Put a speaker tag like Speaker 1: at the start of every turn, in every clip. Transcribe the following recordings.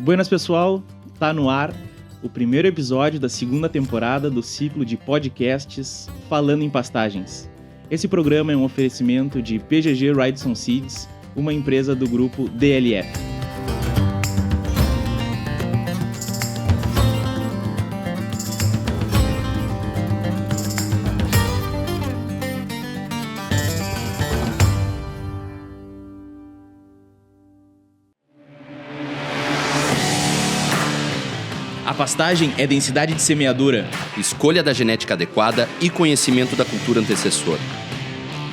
Speaker 1: Buenas, pessoal, tá no ar o primeiro episódio da segunda temporada do ciclo de podcasts Falando em Pastagens. Esse programa é um oferecimento de PGG Wrightson Seeds, uma empresa do grupo DLF. A pastagem é densidade de semeadura,
Speaker 2: escolha da genética adequada e conhecimento da cultura antecessor.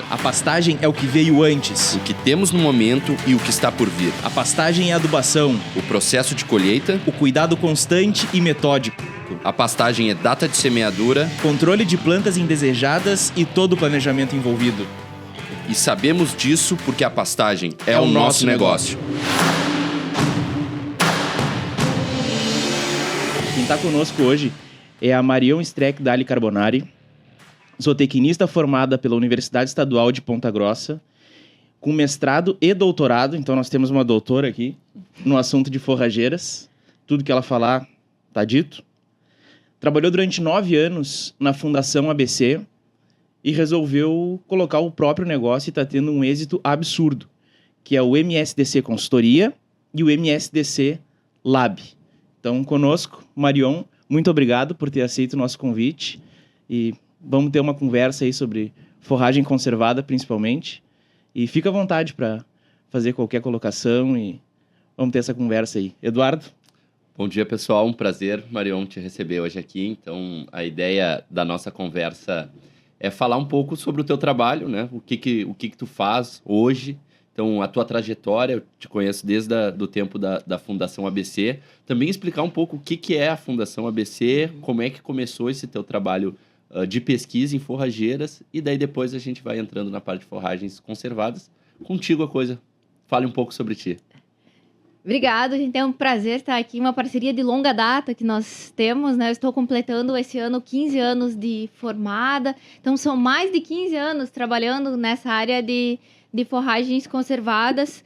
Speaker 1: A pastagem é o que veio antes,
Speaker 2: O que temos no momento e o que está por vir.
Speaker 1: a pastagem é adubação,
Speaker 2: O processo de colheita,
Speaker 1: o cuidado constante e metódico,
Speaker 2: a pastagem é data de semeadura
Speaker 1: controle de plantas indesejadas e todo o planejamento envolvido.
Speaker 2: e sabemos disso porque a pastagem é
Speaker 1: o
Speaker 2: o
Speaker 1: nosso
Speaker 2: nosso negócio.
Speaker 1: Quem está conosco hoje é a Marion Streck Dali Carbonari, zootecnista formada pela Universidade Estadual de Ponta Grossa, com mestrado e doutorado, então nós temos uma doutora aqui, no assunto de forrageiras. Tudo que ela falar está dito. Trabalhou durante 9 anos na Fundação ABC e resolveu colocar o próprio negócio e está tendo um êxito absurdo, que é o MSDC Consultoria e o MSDC Lab. Então, conosco, Marion, muito obrigado por ter aceito o nosso convite e vamos ter uma conversa aí sobre forragem conservada, principalmente. E fica à vontade para fazer qualquer colocação e vamos ter essa conversa aí. Eduardo?
Speaker 2: Bom dia, pessoal. Um prazer, Marion, te receber hoje aqui. Então, a ideia da nossa conversa é falar um pouco sobre o teu trabalho, né? O que tu faz hoje. Então, a tua trajetória, eu te conheço desde o tempo da Fundação ABC. Também explicar um pouco o que é a Fundação ABC, como é que começou esse teu trabalho de pesquisa em forrageiras, e daí depois a gente vai entrando na parte de forragens conservadas. Contigo a coisa. Fale um pouco sobre ti.
Speaker 3: Obrigada, gente. É um prazer estar aqui. Uma parceria de longa data que nós temos, né? Eu estou completando esse ano 15 anos de formada. Então, são mais de 15 anos trabalhando nessa área de forragens conservadas.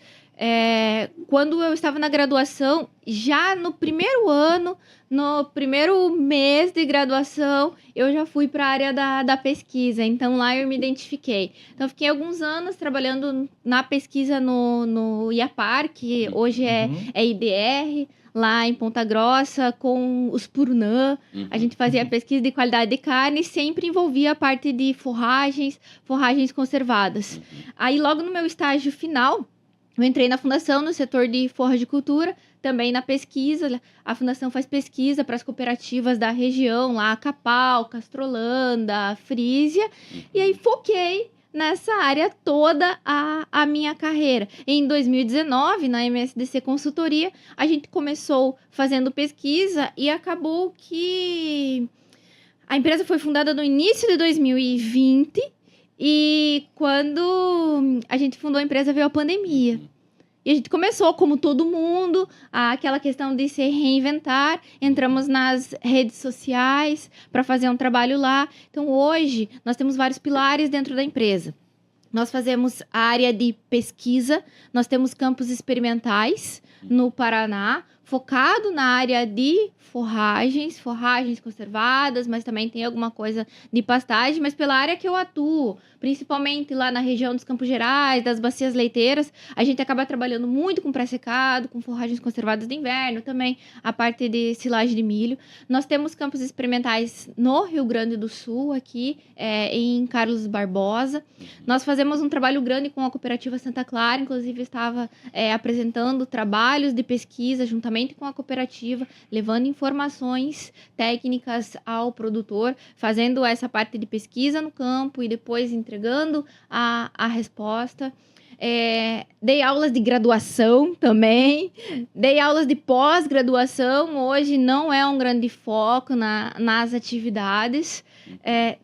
Speaker 3: Quando eu estava na graduação, já no primeiro ano, no primeiro mês de graduação, eu já fui para a área da pesquisa. Então, lá eu me identifiquei. Então, fiquei alguns anos trabalhando na pesquisa no IAPAR, que hoje é IDR, lá em Ponta Grossa, com os Purnã. A gente fazia pesquisa de qualidade de carne e sempre envolvia a parte de forragens conservadas. Aí, logo no meu estágio final, eu entrei na Fundação, no setor de forragicultura, também na pesquisa. A Fundação faz pesquisa para as cooperativas da região, lá, Capal, Castrolanda, Frísia. E aí, foquei nessa área toda a minha carreira. Em 2019, na MSDC Consultoria, a gente começou fazendo pesquisa e acabou que a empresa foi fundada no início de 2020 e quando a gente fundou a empresa veio a pandemia. E a gente começou, como todo mundo, aquela questão de se reinventar. Entramos nas redes sociais para fazer um trabalho lá. Então, hoje, nós temos vários pilares dentro da empresa. Nós fazemos a área de pesquisa, nós temos campos experimentais no Paraná, focado na área de forragens conservadas, mas também tem alguma coisa de pastagem, mas pela área que eu atuo, principalmente lá na região dos Campos Gerais, das bacias leiteiras, a gente acaba trabalhando muito com pré-secado, com forragens conservadas de inverno, também a parte de silagem de milho. Nós temos campos experimentais no Rio Grande do Sul, aqui em Carlos Barbosa. Nós fazemos um trabalho grande com a cooperativa Santa Clara, inclusive estava apresentando trabalhos de pesquisa juntamente com a cooperativa, levando informações técnicas ao produtor, fazendo essa parte de pesquisa no campo e depois entregando a resposta. Dei aulas de graduação também, dei aulas de pós-graduação. Hoje não é um grande foco nas atividades.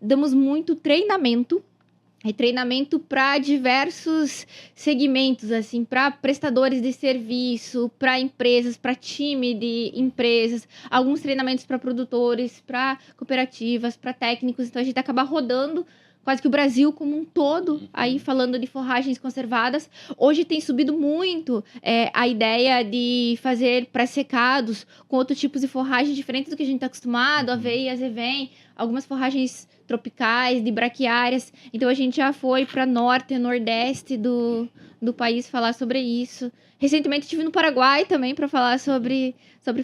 Speaker 3: Damos muito treinamento para diversos segmentos, assim, para prestadores de serviço, para empresas, para time de empresas, alguns treinamentos para produtores, para cooperativas, para técnicos. Então, a gente acaba rodando quase que o Brasil como um todo, aí falando de forragens conservadas. Hoje tem subido muito a ideia de fazer pré-secados com outros tipos de forragem diferentes do que a gente está acostumado, aveia, azevém, algumas forragens tropicais, de braquiárias. Então a gente já foi para norte e nordeste do país falar sobre isso. Recentemente estive no Paraguai também para falar sobre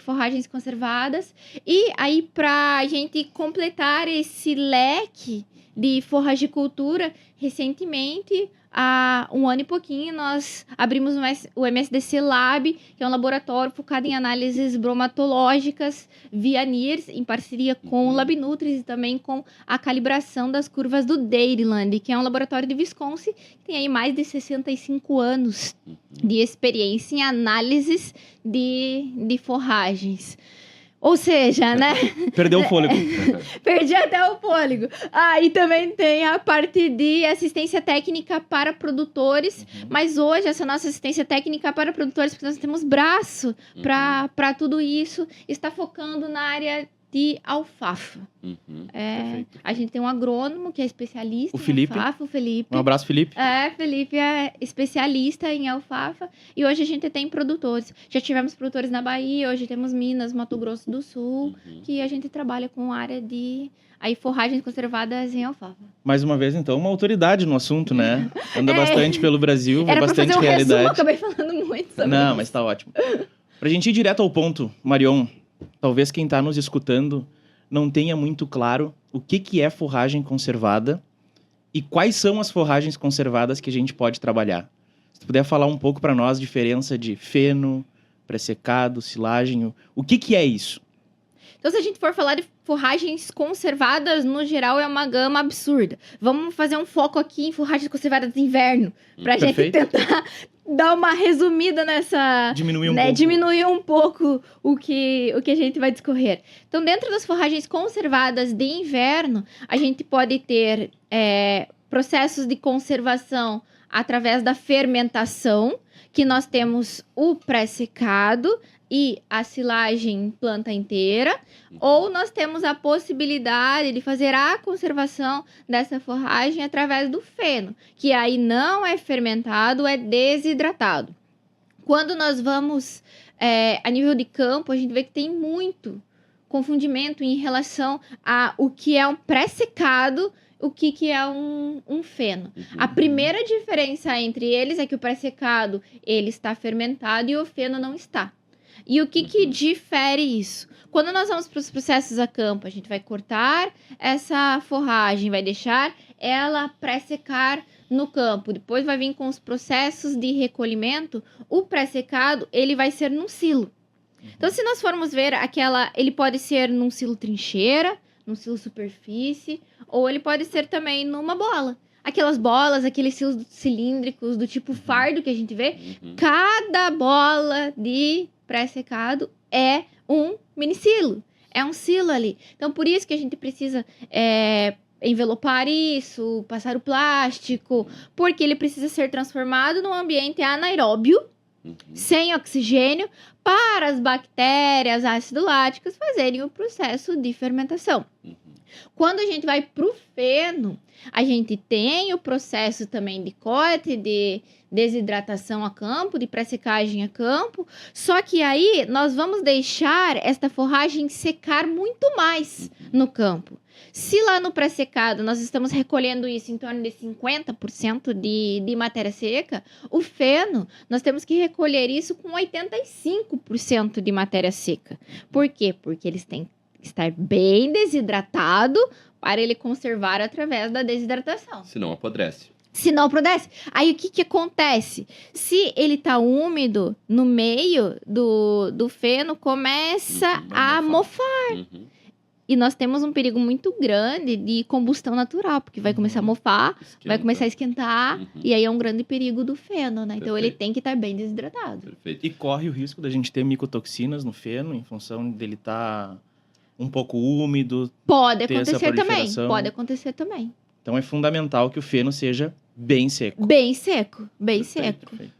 Speaker 3: forragens conservadas. E aí, para a gente completar esse leque de forragicultura, recentemente, há um ano e pouquinho, nós abrimos o MSDC Lab, que é um laboratório focado em análises bromatológicas via NIRS, em parceria com o LabNutris e também com a calibração das curvas do Dairyland, que é um laboratório de Wisconsin, que tem aí mais de 65 anos de experiência em análises de forragens. Ou seja, né?
Speaker 1: Perdeu o fôlego.
Speaker 3: Perdi até o fôlego. E também tem a parte de assistência técnica para produtores. Mas hoje, essa nossa assistência técnica para produtores, porque nós temos braço para tudo isso, está focando na área de alfafa. A gente tem um agrônomo que é especialista
Speaker 1: O Felipe.
Speaker 3: em alfafa, o Felipe.
Speaker 1: Um abraço, Felipe.
Speaker 3: Felipe é especialista em alfafa e hoje a gente tem produtores. Já tivemos produtores na Bahia, hoje temos Minas, Mato Grosso do Sul, que a gente trabalha com área de forragens conservadas em alfafa.
Speaker 1: Mais uma vez, então, uma autoridade no assunto, né? Anda bastante pelo Brasil, vê
Speaker 3: Era
Speaker 1: bastante
Speaker 3: pra fazer um
Speaker 1: realidade.
Speaker 3: resumo, acabei falando muito sobre
Speaker 1: Não,
Speaker 3: isso.
Speaker 1: mas tá ótimo. Pra gente ir direto ao ponto, Marion, talvez quem tá nos escutando não tenha muito claro o que é forragem conservada e quais são as forragens conservadas que a gente pode trabalhar. Se tu puder falar um pouco para nós, diferença de feno, pré-secado, silagem, o que é isso?
Speaker 3: Então, se a gente for falar de forragens conservadas, no geral, é uma gama absurda. Vamos fazer um foco aqui em forragens conservadas de inverno, pra gente tentar dar uma resumida nessa...
Speaker 1: Diminuir
Speaker 3: um pouco o que a gente vai discorrer. Então, dentro das forragens conservadas de inverno, a gente pode ter processos de conservação através da fermentação, que nós temos o pré-secado e a silagem em planta inteira, ou nós temos a possibilidade de fazer a conservação dessa forragem através do feno, que aí não é fermentado, é desidratado. Quando nós vamos a nível de campo, a gente vê que tem muito confundimento em relação a o que é um pré-secado, o que é um feno. A primeira diferença entre eles é que o pré-secado ele está fermentado e o feno não está. E o que difere isso? Quando nós vamos para os processos a campo, a gente vai cortar essa forragem, vai deixar ela pré-secar no campo. Depois vai vir com os processos de recolhimento. O pré-secado, ele vai ser num silo. Então, se nós formos ver ele pode ser num silo trincheira, num silo superfície, ou ele pode ser também numa bola. Aquelas bolas, aqueles silos cilíndricos do tipo fardo que a gente vê, cada bola de pré-secado é um minicilo, é um silo ali. Então, por isso que a gente precisa envelopar isso, passar o plástico, porque ele precisa ser transformado num ambiente anaeróbio, sem oxigênio, para as bactérias ácido láticas fazerem o processo de fermentação. Quando a gente vai para o feno, a gente tem o processo também de corte, de desidratação a campo, de pré-secagem a campo, só que aí nós vamos deixar esta forragem secar muito mais no campo. Se lá no pré-secado nós estamos recolhendo isso em torno de 50% de matéria seca, o feno, nós temos que recolher isso com 85% de matéria seca. Por quê? Porque eles têm que estar bem desidratado para ele conservar através da desidratação.
Speaker 2: Senão apodrece.
Speaker 3: Aí o que acontece? Se ele tá úmido no meio do feno, começa a mofar. E nós temos um perigo muito grande de combustão natural, porque vai começar a mofar, vai começar a esquentar, e aí é um grande perigo do feno, né? Então ele tem que estar bem desidratado.
Speaker 2: Perfeito.
Speaker 1: E corre o risco da gente ter micotoxinas no feno, em função dele estar um pouco úmido.
Speaker 3: Pode acontecer também.
Speaker 1: Então é fundamental que o feno seja bem seco.
Speaker 3: Bem seco.
Speaker 1: Perfeito.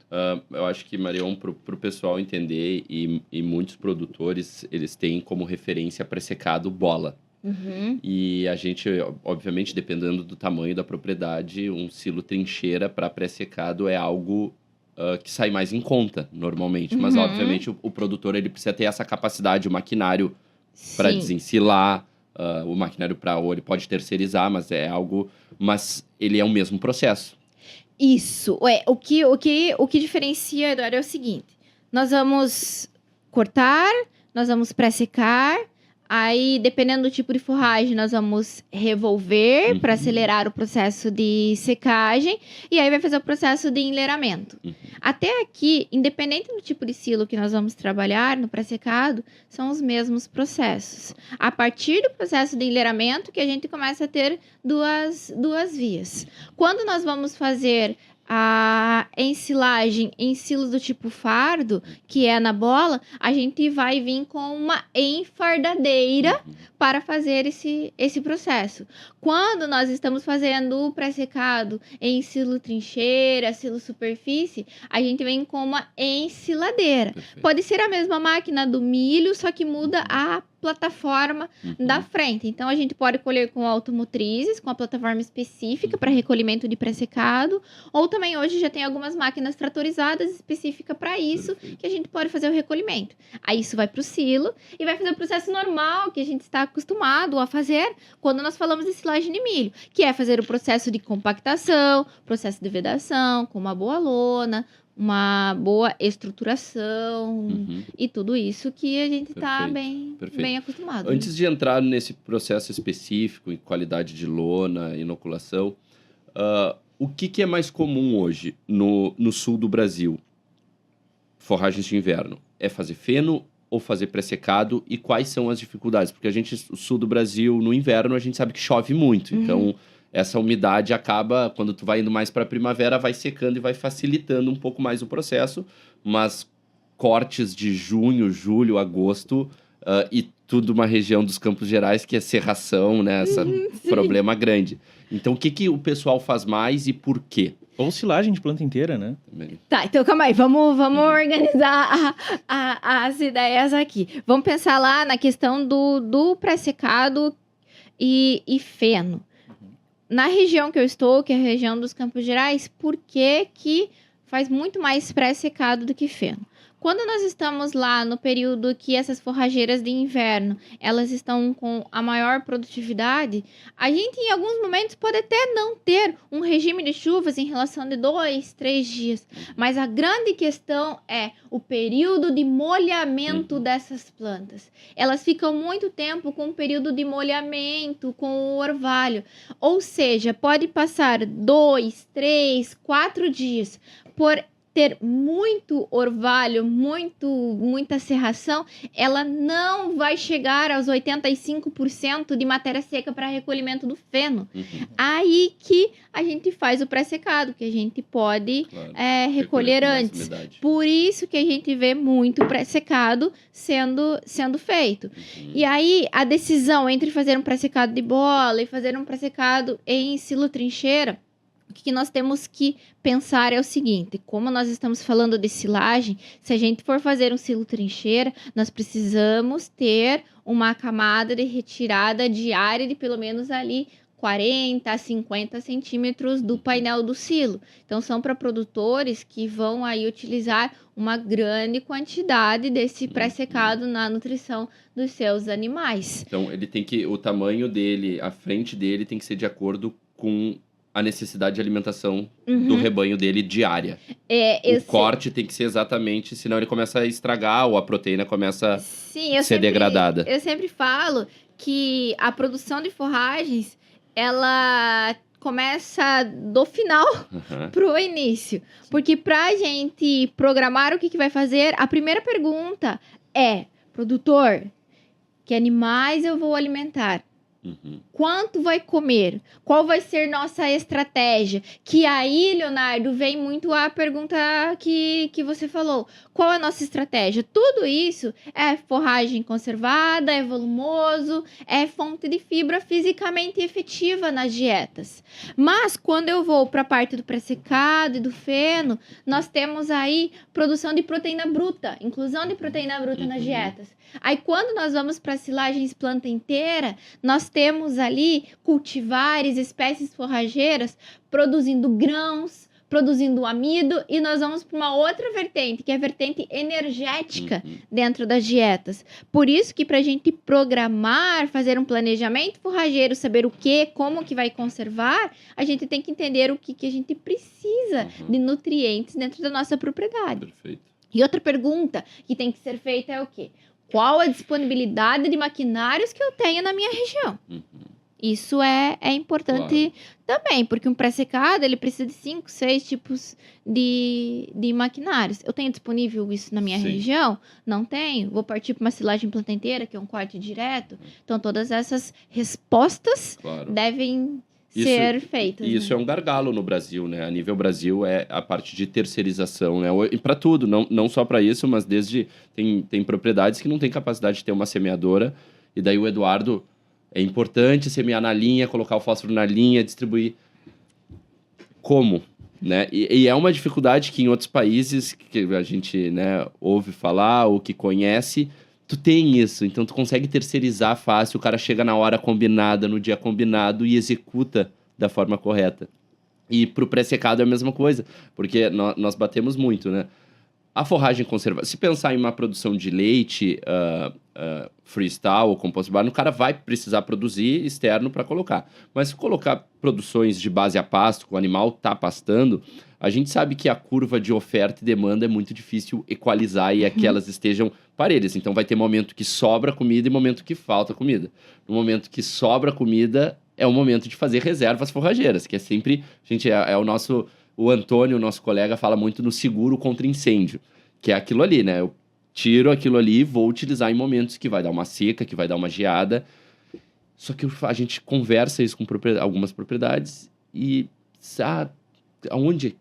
Speaker 2: Eu acho que, Marion, para o pessoal entender, e muitos produtores, eles têm como referência pré-secado bola.
Speaker 3: Uhum.
Speaker 2: E a gente, obviamente, dependendo do tamanho da propriedade, um silo trincheira para pré-secado é algo que sai mais em conta, normalmente. Mas,
Speaker 3: Uhum.
Speaker 2: obviamente, o produtor ele precisa ter essa capacidade, o maquinário para
Speaker 3: Sim.
Speaker 2: desensilar, o maquinário ou ele pode terceirizar, mas é algo... Mas ele é o mesmo processo.
Speaker 3: Isso. O que diferencia, Eduardo, é o seguinte. Nós vamos cortar, nós vamos pré-secar, aí, dependendo do tipo de forragem, nós vamos revolver
Speaker 2: Uhum.
Speaker 3: para acelerar o processo de secagem, e aí vai fazer o processo de enleiramento.
Speaker 2: Uhum.
Speaker 3: Até aqui, independente do tipo de silo que nós vamos trabalhar no pré-secado, são os mesmos processos. A partir do processo de enleiramento que a gente começa a ter duas vias. Quando nós vamos fazer a ensilagem em silos do tipo fardo, que é na bola, a gente vai vir com uma enfardadeira para fazer esse processo. Quando nós estamos fazendo o pré-secado em silo trincheira, silo superfície, a gente vem com uma ensiladeira.
Speaker 2: Perfeito.
Speaker 3: Pode ser a mesma máquina do milho, só que muda a plataforma da frente. Então, a gente pode colher com automotrizes, com a plataforma específica para recolhimento de pré-secado, ou também hoje já tem algumas máquinas tratorizadas específicas para isso,
Speaker 2: Perfeito.
Speaker 3: que a gente pode fazer o recolhimento. Aí isso vai para o silo e vai fazer o processo normal que a gente está acostumado a fazer quando nós falamos de silagem de milho, que é fazer o processo de compactação, processo de vedação, com uma boa lona, uma boa estruturação
Speaker 2: Uhum.
Speaker 3: e tudo isso que a gente está
Speaker 2: Perfeito. Perfeito.
Speaker 3: bem acostumado.
Speaker 2: Antes de entrar nesse processo específico, em qualidade de lona, inoculação, o que é mais comum hoje no sul do Brasil? Forragens de inverno. É fazer feno ou fazer pré-secado? E quais são as dificuldades? Porque o sul do Brasil, no inverno, a gente sabe que chove muito.
Speaker 3: Uhum.
Speaker 2: Então, essa umidade acaba, quando tu vai indo mais para a primavera, vai secando e vai facilitando um pouco mais o processo. Mas cortes de junho, julho, agosto... e tudo uma região dos Campos Gerais que é serração, né? Esse problema grande. Então, o que o pessoal faz mais e por quê?
Speaker 1: Ou silagem de planta inteira, né?
Speaker 3: Tá, então calma aí, vamos organizar as ideias aqui. Vamos pensar lá na questão do pré-secado e feno. Na região que eu estou, que é a região dos Campos Gerais, por que faz muito mais pré-secado do que feno? Quando nós estamos lá no período que essas forrageiras de inverno, elas estão com a maior produtividade, a gente em alguns momentos pode até não ter um regime de chuvas em relação de 2, 3 dias. Mas a grande questão é o período de molhamento dessas plantas. Elas ficam muito tempo com o período de molhamento, com o orvalho. Ou seja, pode passar 2, 3, 4 dias por ter muito orvalho, muita serração, ela não vai chegar aos 85% de matéria seca para recolhimento do feno. Aí que a gente faz o pré-secado, que a gente pode recolher antes. Por isso que a gente vê muito pré-secado sendo feito. E aí, a decisão entre fazer um pré-secado de bola e fazer um pré-secado em silo trincheira, o que nós temos que pensar é o seguinte: como nós estamos falando de silagem, se a gente for fazer um silo trincheira, nós precisamos ter uma camada de retirada diária de pelo menos ali 40 a 50 centímetros do painel do silo. Então, são para produtores que vão aí utilizar uma grande quantidade desse pré-secado na nutrição dos seus animais.
Speaker 2: Então, ele tem que, o tamanho dele, a frente dele tem que ser de acordo com a necessidade de alimentação do rebanho dele diária. O corte tem que ser exatamente, senão ele começa a estragar ou a proteína começa a ser degradada.
Speaker 3: Eu sempre falo que a produção de forragens, ela começa do final pro início. Porque pra gente programar o que vai fazer, a primeira pergunta é: produtor, que animais eu vou alimentar? quanto vai comer, qual vai ser nossa estratégia. Que aí, Leonardo, vem muito a pergunta que você falou. Qual é a nossa estratégia? Tudo isso é forragem conservada, é volumoso, é fonte de fibra fisicamente efetiva nas dietas. Mas quando eu vou para a parte do pré-secado e do feno, nós temos aí produção de proteína bruta, inclusão de proteína bruta nas dietas. Aí quando nós vamos para silagens planta inteira, nós temos ali cultivares, espécies forrageiras produzindo grãos, produzindo amido, e nós vamos para uma outra vertente, que é a vertente energética dentro das dietas. Por isso que para a gente programar, fazer um planejamento forrageiro, saber o que, como que vai conservar, a gente tem que entender o que a gente precisa de nutrientes dentro da nossa propriedade.
Speaker 2: Perfeito.
Speaker 3: E outra pergunta que tem que ser feita é o quê? Qual a disponibilidade de maquinários que eu tenho na minha região? Isso é importante também, porque um pré-secado, ele precisa de 5, 6 tipos de maquinários. Eu tenho disponível isso na minha região? Não tenho. Vou partir para uma silagem planta inteira, que é um corte direto. Então, todas essas respostas devem ser feitas.
Speaker 2: Isso é um gargalo no Brasil, né? A nível Brasil é a parte de terceirização, né? E para tudo, não só para isso, mas desde... Tem propriedades que não tem capacidade de ter uma semeadora, e daí o Eduardo... É importante semear na linha, colocar o fósforo na linha, distribuir. Como? Né? E é uma dificuldade que em outros países que a gente, né, ouve falar ou que conhece, tu tem isso. Então tu consegue terceirizar fácil, o cara chega na hora combinada, no dia combinado e executa da forma correta. E pro pré-secado é a mesma coisa, porque nós batemos muito, né? A forragem conservada, se pensar em uma produção de leite freestyle ou compost bar, o cara vai precisar produzir externo para colocar. Mas se colocar produções de base a pasto, que o animal está pastando, a gente sabe que a curva de oferta e demanda é muito difícil equalizar e que elas estejam parelhas. Então vai ter momento que sobra comida e momento que falta comida. No momento que sobra comida, é o momento de fazer reservas forrageiras, que é sempre... Gente, o nosso... O Antônio, nosso colega, fala muito no seguro contra incêndio, que é aquilo ali, né? Eu tiro aquilo ali e vou utilizar em momentos que vai dar uma seca, que vai dar uma geada. Só que a gente conversa isso com algumas propriedades e...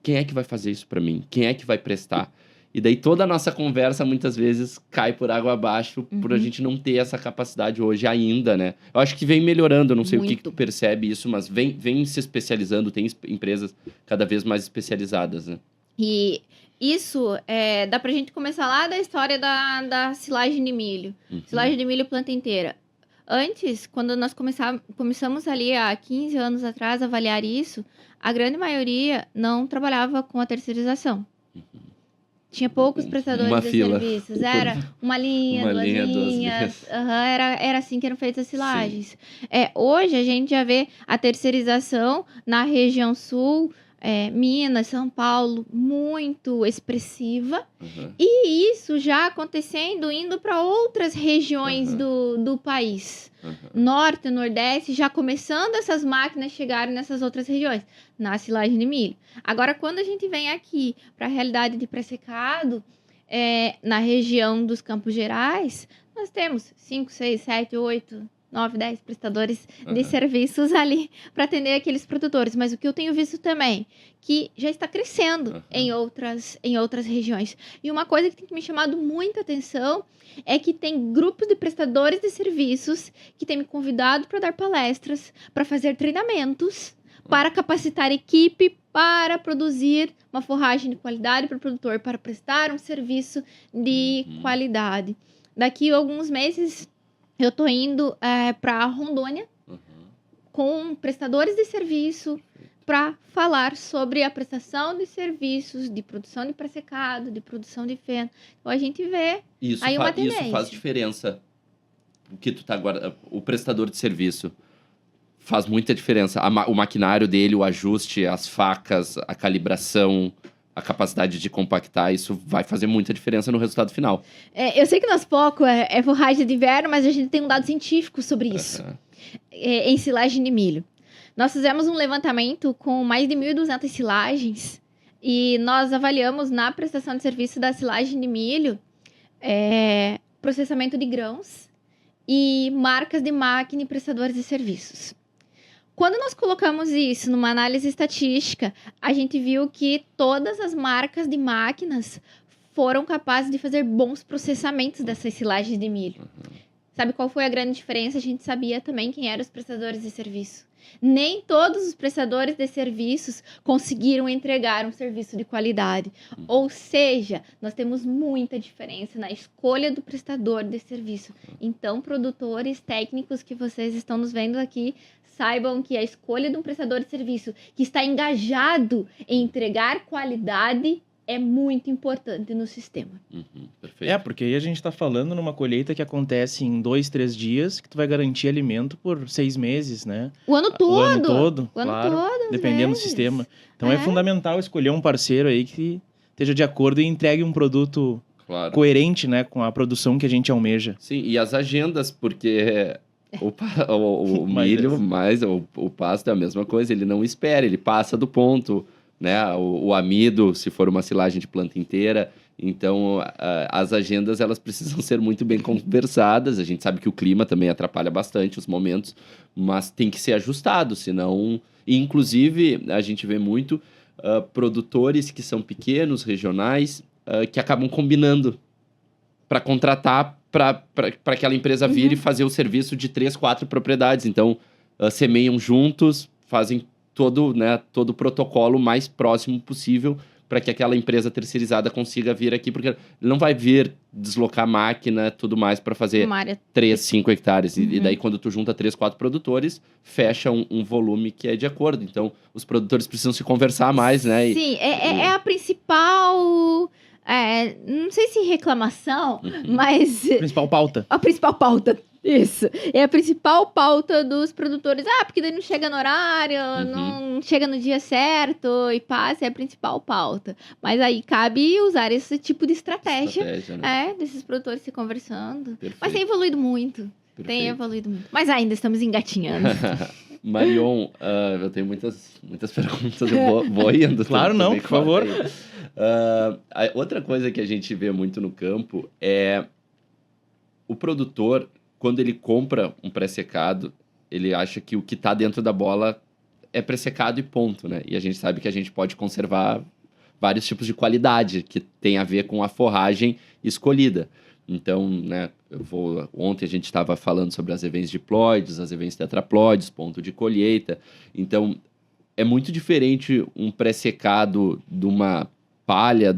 Speaker 2: Quem é que vai fazer isso para mim? Quem é que vai prestar? E daí toda a nossa conversa, muitas vezes, cai por água abaixo por a gente não ter essa capacidade hoje ainda, né? Eu acho que vem melhorando, eu não sei o que tu percebe isso, mas vem se especializando, tem empresas cada vez mais especializadas, né?
Speaker 3: E isso, dá pra gente começar lá da história da silagem de milho. Silagem de milho planta inteira. Antes, quando nós começamos ali há 15 anos atrás a avaliar isso, a grande maioria não trabalhava com a terceirização. Tinha poucos prestadores de serviços. Era uma linha, duas linhas. Era assim que eram feitas as silagens. Hoje, a gente já vê a terceirização na região sul, Minas, São Paulo, muito expressiva. E isso já acontecendo, indo para outras regiões do país. Norte, Nordeste, já começando essas máquinas chegarem nessas outras regiões, na silagem de milho. Agora, quando a gente vem aqui para a realidade de pré-secado, na região dos Campos Gerais, nós temos 5, 6, 7, 8, 9, 10 prestadores de serviços ali para atender aqueles produtores. Mas o que eu tenho visto também, que já está crescendo em outras regiões. E uma coisa que tem me chamado muita atenção é que tem grupos de prestadores de serviços que têm me convidado para dar palestras, para fazer treinamentos, para capacitar a equipe para produzir uma forragem de qualidade para o produtor, para prestar um serviço de qualidade. Daqui a alguns meses, eu estou indo para Rondônia com prestadores de serviço para falar sobre a prestação de serviços de produção de pré-secado, de produção de feno. Então, a gente vê aí uma tendência.
Speaker 2: Isso faz diferença. O que tu tá agora, o prestador de serviço faz muita diferença. O maquinário dele, o ajuste, as facas, a calibração, a capacidade de compactar, isso vai fazer muita diferença no resultado final.
Speaker 3: Eu sei que nosso foco é forragem de inverno, mas a gente tem um dado científico sobre isso, em silagem de milho. Nós fizemos um levantamento com mais de 1.200 silagens e nós avaliamos na prestação de serviço da silagem de milho processamento de grãos e marcas de máquina e prestadores de serviços. Quando nós colocamos isso numa análise estatística, a gente viu que todas as marcas de máquinas foram capazes de fazer bons processamentos dessas silagens de milho. Sabe qual foi a grande diferença? A gente sabia também quem eram os prestadores de serviço. Nem todos os prestadores de serviços conseguiram entregar um serviço de qualidade. Ou seja, nós temos muita diferença na escolha do prestador de serviço. Então, produtores técnicos que vocês estão nos vendo aqui, saibam que a escolha de um prestador de serviço que está engajado em entregar qualidade é muito importante no sistema.
Speaker 2: Perfeito.
Speaker 1: Porque aí a gente tá falando numa colheita que acontece em 2, 3 dias, que tu vai garantir alimento por 6 meses, né?
Speaker 3: O ano todo.
Speaker 1: O ano todo,
Speaker 3: O ano
Speaker 1: claro,
Speaker 3: todo, às
Speaker 1: dependendo do
Speaker 3: vezes.
Speaker 1: sistema. Então é fundamental escolher um parceiro aí que esteja de acordo e entregue um produto
Speaker 2: Claro.
Speaker 1: coerente, né, com a produção que a gente almeja.
Speaker 2: Sim, e as agendas, porque o
Speaker 1: Mas
Speaker 2: milho, mais o pasto é a mesma coisa, ele não espera, ele passa do ponto, né? O amido, se for uma silagem de planta inteira. Então, as agendas, elas precisam ser muito bem conversadas. A gente sabe que o clima também atrapalha bastante os momentos, mas tem que ser ajustado, senão... E, inclusive, a gente vê muito produtores que são pequenos, regionais, que acabam combinando para contratar para aquela empresa vir e fazer o serviço de 3, 4 propriedades. Então, semeiam juntos, fazem todo o protocolo mais próximo possível para que aquela empresa terceirizada consiga vir aqui, porque ele não vai vir deslocar máquina, tudo mais, para fazer 3, 5 hectares. E daí, quando tu junta 3, 4 produtores, fecha um volume que é de acordo. Então, os produtores precisam se conversar mais, né?
Speaker 3: Sim, é a principal... não sei se reclamação, mas...
Speaker 1: Principal pauta.
Speaker 3: A principal pauta, isso. É a principal pauta dos produtores. Porque daí não chega no horário, não chega no dia certo e passa, é a principal pauta. Mas aí cabe usar esse tipo de estratégia né? Desses produtores se conversando.
Speaker 2: Perfeito.
Speaker 3: Mas tem evoluído muito. Tem evoluído muito. Mas ainda estamos engatinhando.
Speaker 2: Marion, eu tenho muitas perguntas, eu vou indo.
Speaker 1: Claro, não, por favor.
Speaker 2: Outra coisa que a gente vê muito no campo é o produtor, quando ele compra um pré-secado, ele acha que o que está dentro da bola é pré-secado e ponto, né? E a gente sabe que a gente pode conservar vários tipos de qualidade que tem a ver com a forragem escolhida. Então, né, ontem a gente estava falando sobre as evens diploides, as evens tetraploides, ponto de colheita. Então, é muito diferente um pré-secado de uma palha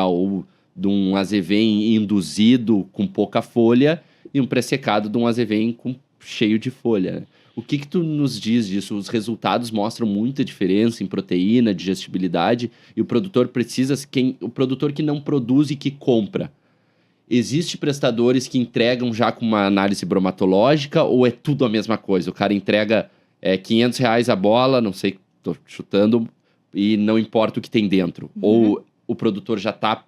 Speaker 2: ou de um azevém induzido com pouca folha e um pré-secado de um azevém cheio de folha. O que tu nos diz disso? Os resultados mostram muita diferença em proteína, digestibilidade, e o produtor o produtor que não produz e que compra. Existem prestadores que entregam já com uma análise bromatológica ou é tudo a mesma coisa? O cara entrega R$500 a bola, não sei, estou chutando, e não importa o que tem dentro. Ou o produtor já está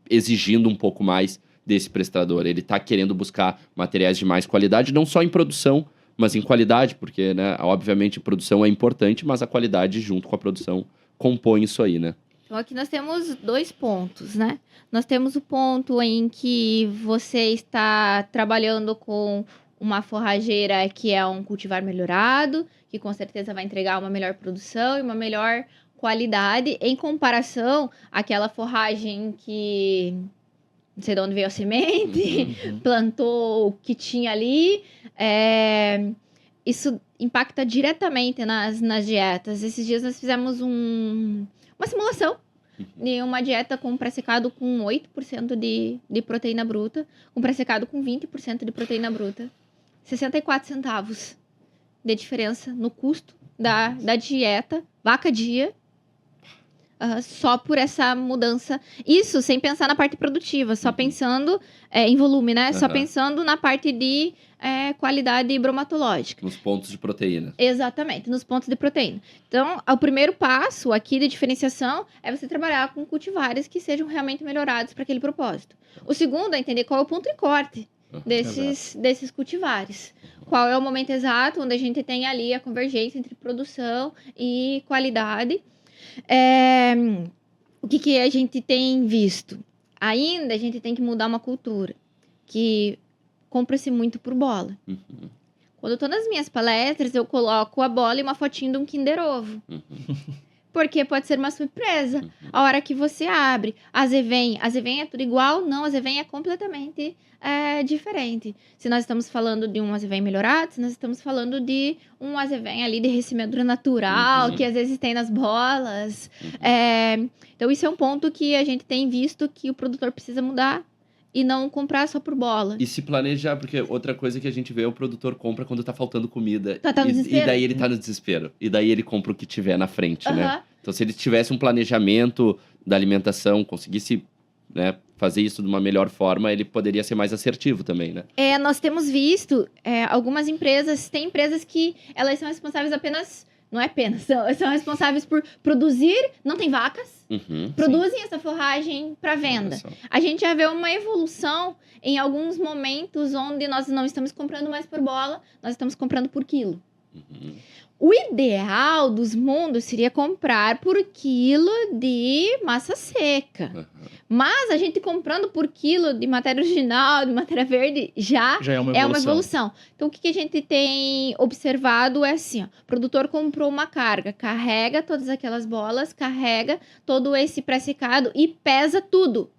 Speaker 2: exigindo um pouco mais desse prestador. Ele está querendo buscar materiais de mais qualidade, não só em produção, mas em qualidade, porque, né, obviamente, produção é importante, mas a qualidade junto com a produção compõe isso aí, né?
Speaker 3: Então, aqui nós temos 2 pontos, né? Nós temos o ponto em que você está trabalhando com uma forrageira que é um cultivar melhorado, que com certeza vai entregar uma melhor produção e uma melhor qualidade em comparação àquela forragem que não sei de onde veio a semente, plantou o que tinha ali. Isso impacta diretamente nas dietas. Esses dias nós fizemos uma simulação de uma dieta com pré-secado com 8% de proteína bruta, com pré-secado com 20% de proteína bruta. 64 centavos de diferença no custo da dieta, vaca-dia, só por essa mudança. Isso sem pensar na parte produtiva, só pensando em volume, né? Só pensando na parte de qualidade bromatológica.
Speaker 2: Nos pontos de proteína.
Speaker 3: Exatamente, nos pontos de proteína. Então, o primeiro passo aqui de diferenciação é você trabalhar com cultivares que sejam realmente melhorados para aquele propósito. O segundo é entender qual é o ponto de corte desses cultivares. Qual é o momento exato onde a gente tem ali a convergência entre produção e qualidade. O que a gente tem visto? Ainda a gente tem que mudar uma cultura que compra-se muito por bola. Quando eu tô nas minhas palestras, eu coloco a bola e uma fotinho de um Kinder Ovo. Porque pode ser uma surpresa. A hora que você abre, azevém é tudo igual? Não, azevém é completamente diferente. Se nós estamos falando de um azevém melhorado, se nós estamos falando de um azevém ali de ressemeadura natural, que às vezes tem nas bolas. Então, isso é um ponto que a gente tem visto que o produtor precisa mudar. E não comprar só por bola.
Speaker 2: E se planejar, porque outra coisa que a gente vê é o produtor compra quando tá faltando comida.
Speaker 3: Tá no desespero.
Speaker 2: E daí ele tá no desespero. E daí ele compra o que tiver na frente, né? Então, se ele tivesse um planejamento da alimentação, conseguisse, né, fazer isso de uma melhor forma, ele poderia ser mais assertivo também, né?
Speaker 3: Nós temos visto algumas empresas, tem empresas que elas são responsáveis apenas... Não é apenas, são responsáveis por produzir, não tem vacas, produzem essa forragem para venda. A gente já vê uma evolução em alguns momentos onde nós não estamos comprando mais por bola, nós estamos comprando por quilo. O ideal dos mundos seria comprar por quilo de massa seca. Mas a gente comprando por quilo de matéria original, de matéria verde, já é uma evolução. Então, o que a gente tem observado é assim, ó, o produtor comprou uma carga, carrega todas aquelas bolas, carrega todo esse pré-secado e pesa tudo.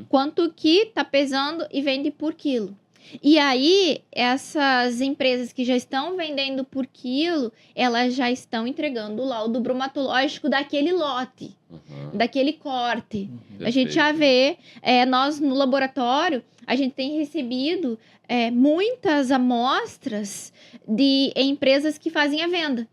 Speaker 3: Quanto que tá pesando e vende por quilo. E aí, essas empresas que já estão vendendo por quilo, elas já estão entregando o laudo bromatológico daquele lote, daquele corte. A gente já vê, nós no laboratório, a gente tem recebido muitas amostras de empresas que fazem a venda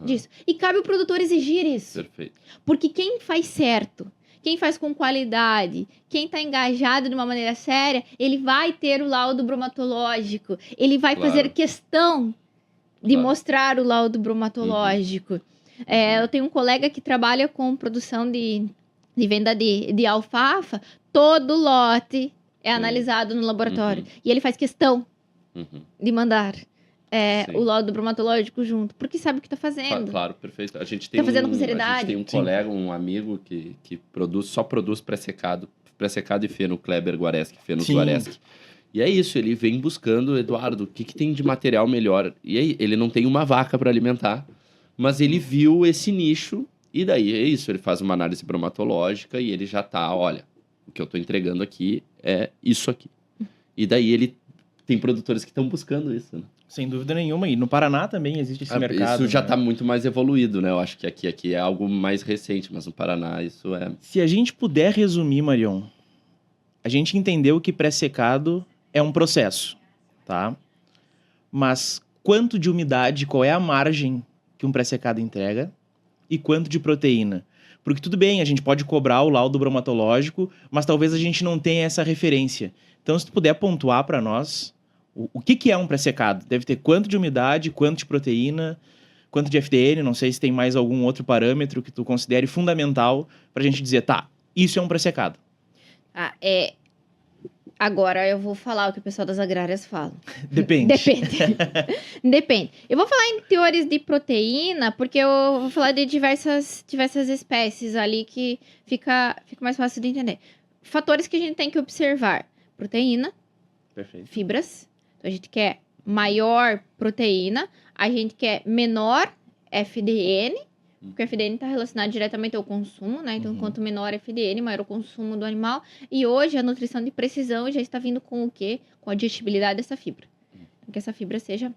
Speaker 3: disso. E cabe o produtor exigir isso.
Speaker 2: Perfeito.
Speaker 3: Porque quem faz certo, quem faz com qualidade, quem está engajado de uma maneira séria, ele vai ter o laudo bromatológico. Ele vai fazer questão de mostrar o laudo bromatológico. Eu tenho um colega que trabalha com produção de venda de alfafa. Todo lote é analisado no laboratório. E ele faz questão de mandar o laudo bromatológico junto, porque sabe o que está fazendo.
Speaker 2: Claro, perfeito. A gente tem
Speaker 3: fazendo com seriedade.
Speaker 2: A gente tem um colega, um amigo que só produz pré-secado e feno, Kleber Guareschi, Fenos Guareschi. E é isso, ele vem buscando, Eduardo, o que tem de material melhor? E aí, ele não tem uma vaca para alimentar, mas ele viu esse nicho, e daí é isso, ele faz uma análise bromatológica e ele já tá, olha, o que eu estou entregando aqui é isso aqui. E daí ele tem produtores que estão buscando isso, né?
Speaker 1: Sem dúvida nenhuma. E no Paraná também existe esse mercado.
Speaker 2: Isso já está muito mais evoluído, né? Eu acho que aqui é algo mais recente, mas no Paraná isso é...
Speaker 1: Se a gente puder resumir, Marion, a gente entendeu que pré-secado é um processo, tá? Mas quanto de umidade, qual é a margem que um pré-secado entrega e quanto de proteína? Porque tudo bem, a gente pode cobrar o laudo bromatológico, mas talvez a gente não tenha essa referência. Então, se tu puder pontuar para nós... O que é um pré-secado? Deve ter quanto de umidade, quanto de proteína, quanto de FDN, não sei se tem mais algum outro parâmetro que tu considere fundamental para a gente dizer, tá, isso é um pré-secado.
Speaker 3: Agora eu vou falar o que o pessoal das agrárias fala.
Speaker 1: Depende.
Speaker 3: Depende. Eu vou falar em teores de proteína, porque eu vou falar de diversas espécies ali que fica mais fácil de entender. Fatores que a gente tem que observar. Proteína, fibras. Então, a gente quer maior proteína, a gente quer menor FDN, porque o FDN está relacionado diretamente ao consumo, né? Então, quanto menor FDN, maior o consumo do animal. E hoje, a nutrição de precisão já está vindo com o quê? Com a digestibilidade dessa fibra. Que essa fibra seja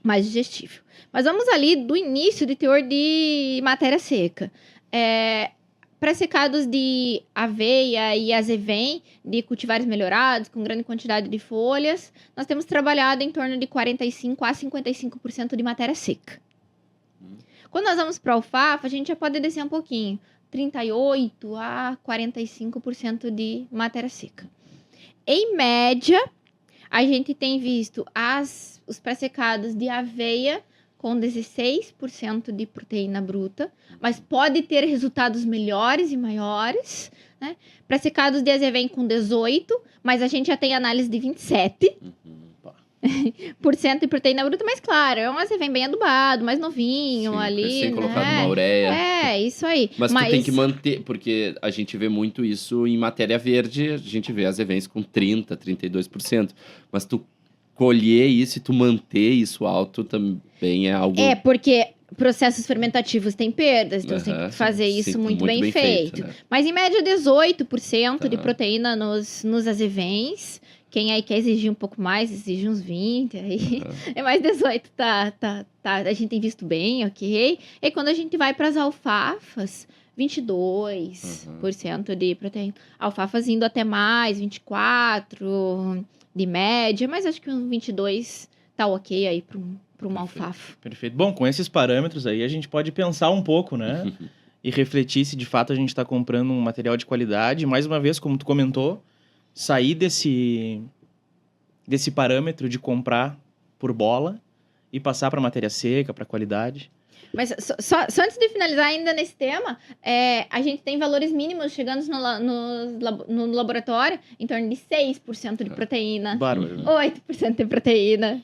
Speaker 3: mais digestível. Mas vamos ali do início de teor de matéria seca. Pré-secados de aveia e azevém, de cultivares melhorados, com grande quantidade de folhas, nós temos trabalhado em torno de 45% a 55% de matéria seca. Quando nós vamos para alfafa, a gente já pode descer um pouquinho, 38% a 45% de matéria seca. Em média, a gente tem visto os pré-secados de aveia com 16% de proteína bruta, mas pode ter resultados melhores e maiores, né? Pré-secados de azevém com 18%, mas a gente já tem análise de 27% de proteína bruta, mas claro, é um azevém bem adubado, mais novinho ali,
Speaker 2: sem
Speaker 3: né?
Speaker 2: colocado uma ureia.
Speaker 3: Isso aí.
Speaker 2: Mas tu tem que manter, porque a gente vê muito isso em matéria verde, a gente vê azevens com 30%, 32%, mas tu colher isso e tu manter isso alto também é algo...
Speaker 3: Porque processos fermentativos têm perdas, então você tem que fazer isso muito bem feito.
Speaker 2: Né?
Speaker 3: Mas em média 18% de proteína nos azevens. Quem aí quer exigir um pouco mais, exige uns 20, aí é mais 18, tá. A gente tem visto bem, ok? E quando a gente vai para as alfafas, 22% de proteína. Alfafas indo até mais, 24% de média, mas acho que uns 22 tá ok aí para uma alfafa.
Speaker 1: Perfeito. Bom, com esses parâmetros aí, a gente pode pensar um pouco, né? E refletir se de fato a gente está comprando um material de qualidade. Mais uma vez, como tu comentou, sair desse parâmetro de comprar por bola e passar para matéria seca, para qualidade.
Speaker 3: Mas só antes de finalizar ainda nesse tema, a gente tem valores mínimos chegando no laboratório em torno de 6% de proteína, 8% de proteína.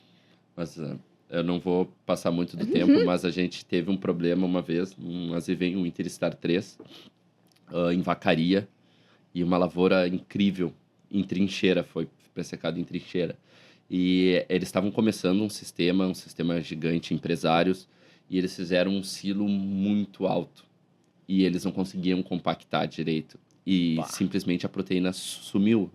Speaker 2: Mas eu não vou passar muito do tempo, mas a gente teve um problema uma vez, um azevém, um Interstar 3, em Vacaria, e uma lavoura incrível, em trincheira, foi pressecado em trincheira. E eles estavam começando um sistema gigante, empresários, e eles fizeram um silo muito alto. E eles não conseguiam compactar direito. E simplesmente a proteína sumiu.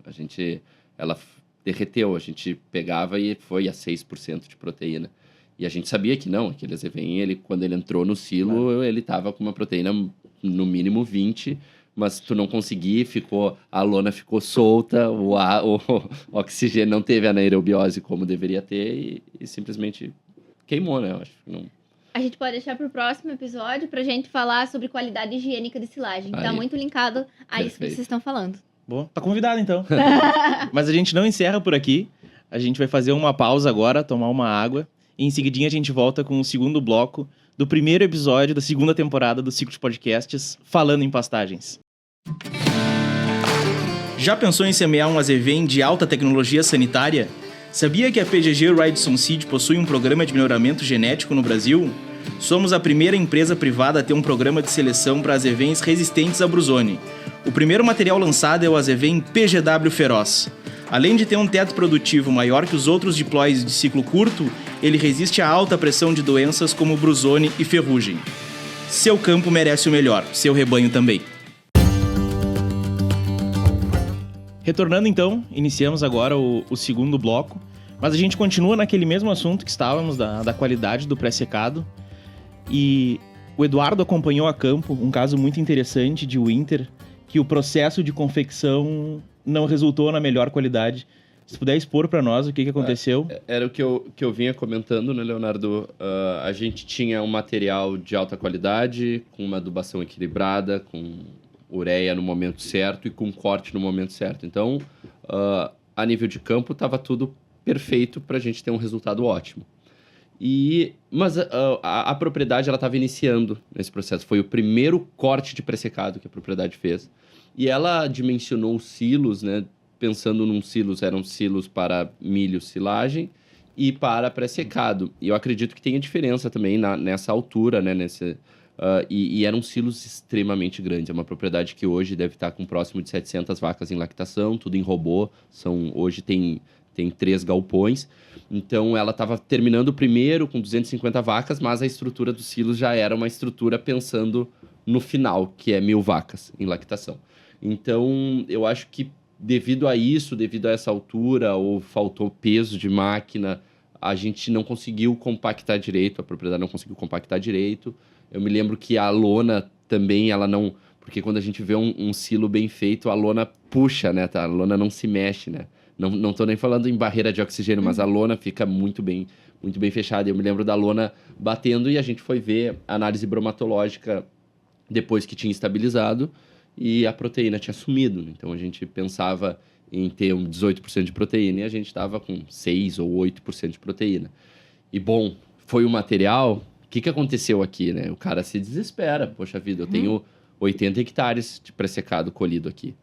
Speaker 2: Ela derreteu. A gente pegava e foi a 6% de proteína. E a gente sabia que não. Aquele azevém, quando ele entrou no silo, ele estava com uma proteína no mínimo 20%. Mas tu não conseguia, a lona ficou solta, o oxigênio não teve a anaerobiose como deveria ter e simplesmente queimou, né? Eu acho que não...
Speaker 3: A gente pode deixar para o próximo episódio pra gente falar sobre qualidade higiênica de silagem. Tá muito linkado a isso que vocês estão falando.
Speaker 1: Bom, tá convidado então. Mas a gente não encerra por aqui. A gente vai fazer uma pausa agora, tomar uma água. E em seguidinha a gente volta com o segundo bloco do primeiro episódio da segunda temporada do Ciclo de Podcasts, Falando em Pastagens. Já pensou em semear um azevém de alta tecnologia sanitária? Sabia que a PGG Ridson Seed possui um programa de melhoramento genético no Brasil? Somos a primeira empresa privada a ter um programa de seleção para azevens resistentes à brusone. O primeiro material lançado é o azevém PGW Feroz. Além de ter um teto produtivo maior que os outros diploides de ciclo curto, ele resiste à alta pressão de doenças como brusone e ferrugem. Seu campo merece o melhor, seu rebanho também. Retornando então, iniciamos agora o segundo bloco, mas a gente continua naquele mesmo assunto que estávamos, da qualidade do pré-secado. E o Eduardo acompanhou a campo um caso muito interessante de winter, que o processo de confecção não resultou na melhor qualidade. Se puder expor para nós o que aconteceu.
Speaker 2: Era o que eu vinha comentando, né, Leonardo? A gente tinha um material de alta qualidade, com uma adubação equilibrada, com ureia no momento certo e com corte no momento certo. Então, a nível de campo, estava tudo perfeito para a gente ter um resultado ótimo. Mas a propriedade estava iniciando nesse processo. Foi o primeiro corte de pré-secado que a propriedade fez. E ela dimensionou os silos, né? Pensando num silos, eram silos para milho silagem e para pré-secado. E eu acredito que tenha diferença também nessa altura, né? E eram silos extremamente grandes. É uma propriedade que hoje deve estar com próximo de 700 vacas em lactação, tudo em robô. Hoje tem 3 galpões. Então, ela estava terminando o primeiro com 250 vacas, mas a estrutura dos silos já era uma estrutura pensando no final, que é 1.000 vacas em lactação. Então, eu acho que devido a isso, devido a essa altura, ou faltou peso de máquina, a gente não conseguiu compactar direito, a propriedade não conseguiu compactar direito. Eu me lembro que a lona também, ela não... Porque quando a gente vê um silo bem feito, a lona puxa, né? Tá? A lona não se mexe, né? Não estou nem falando em barreira de oxigênio, mas a lona fica muito bem fechada. Eu me lembro da lona batendo e a gente foi ver a análise bromatológica depois que tinha estabilizado e a proteína tinha sumido. Então, a gente pensava em ter um 18% de proteína e a gente estava com 6% ou 8% de proteína. E, bom, foi o material... O que aconteceu aqui, né? O cara se desespera. Poxa vida, eu tenho 80 hectares de pré-secado colhido aqui.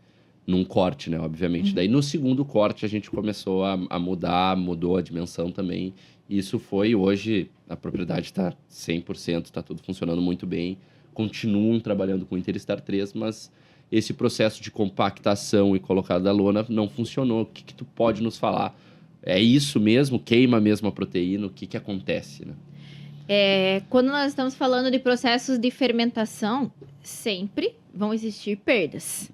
Speaker 2: Num corte, né? Obviamente. Daí, no segundo corte, a gente começou a mudar, mudou a dimensão também. E isso foi, hoje, a propriedade está 100%, está tudo funcionando muito bem. Continuam trabalhando com o Interstar 3, mas esse processo de compactação e colocar da lona não funcionou. O que tu pode nos falar É isso mesmo? Queima mesmo a proteína? O que acontece, né?
Speaker 3: Quando nós estamos falando de processos de fermentação, sempre vão existir perdas.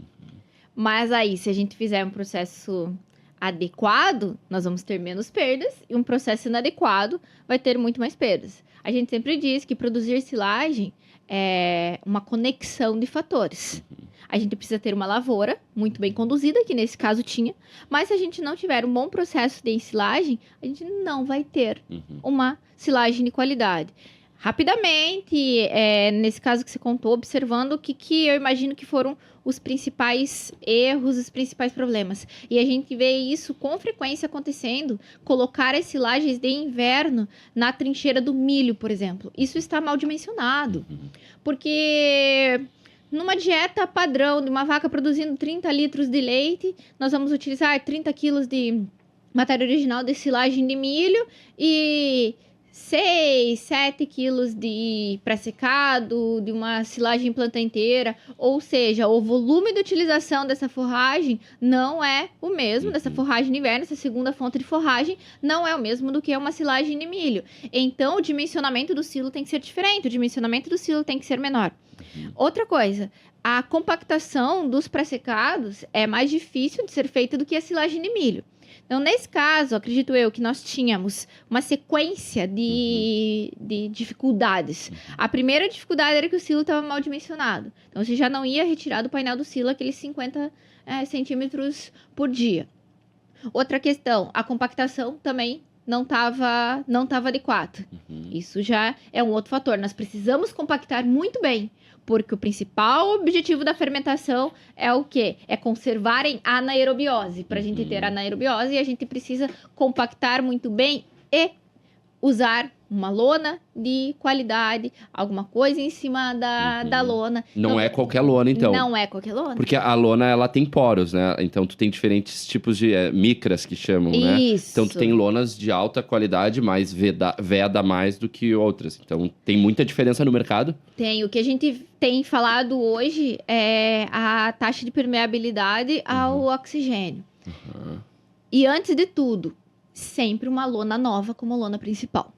Speaker 3: Mas aí, se a gente fizer um processo adequado, nós vamos ter menos perdas, e um processo inadequado vai ter muito mais perdas. A gente sempre diz que produzir silagem é uma conexão de fatores. A gente precisa ter uma lavoura muito bem conduzida, que nesse caso tinha, mas se a gente não tiver um bom processo de ensilagem, a gente não vai ter uma silagem de qualidade. Rapidamente, nesse caso que você contou, observando o que eu imagino que foram os principais erros, os principais problemas. E a gente vê isso com frequência acontecendo, colocar as silagens de inverno na trincheira do milho, por exemplo. Isso está mal dimensionado, porque numa dieta padrão de uma vaca produzindo 30 litros de leite, nós vamos utilizar 30 quilos de matéria original de silagem de milho e 6, 7 quilos de pré-secado, de uma silagem planta inteira. Ou seja, o volume de utilização dessa forragem não é o mesmo, dessa forragem de inverno, essa segunda fonte de forragem, não é o mesmo do que uma silagem de milho. Então, o dimensionamento do silo tem que ser diferente, o dimensionamento do silo tem que ser menor. Outra coisa, a compactação dos pré-secados é mais difícil de ser feita do que a silagem de milho. Então, nesse caso, acredito eu que nós tínhamos uma sequência de dificuldades. A primeira dificuldade era que o silo estava mal dimensionado. Então, você já não ia retirar do painel do silo aqueles 50 centímetros por dia. Outra questão, a compactação também não estava adequada. Isso já é um outro fator. Nós precisamos compactar muito bem, porque o principal objetivo da fermentação é o quê? É conservar a anaerobiose. Para a gente ter anaerobiose, a gente precisa compactar muito bem e usar uma lona de qualidade, alguma coisa em cima da lona.
Speaker 2: Não é qualquer lona, então.
Speaker 3: Não é qualquer lona.
Speaker 2: Porque a lona, ela tem poros, né? Então, tu tem diferentes tipos de micras, que chamam, né?
Speaker 3: Isso.
Speaker 2: Então, tu tem lonas de alta qualidade, mais veda mais do que outras. Então, tem muita diferença no mercado?
Speaker 3: Tem. O que a gente tem falado hoje é a taxa de permeabilidade ao oxigênio. E antes de tudo, sempre uma lona nova como lona principal.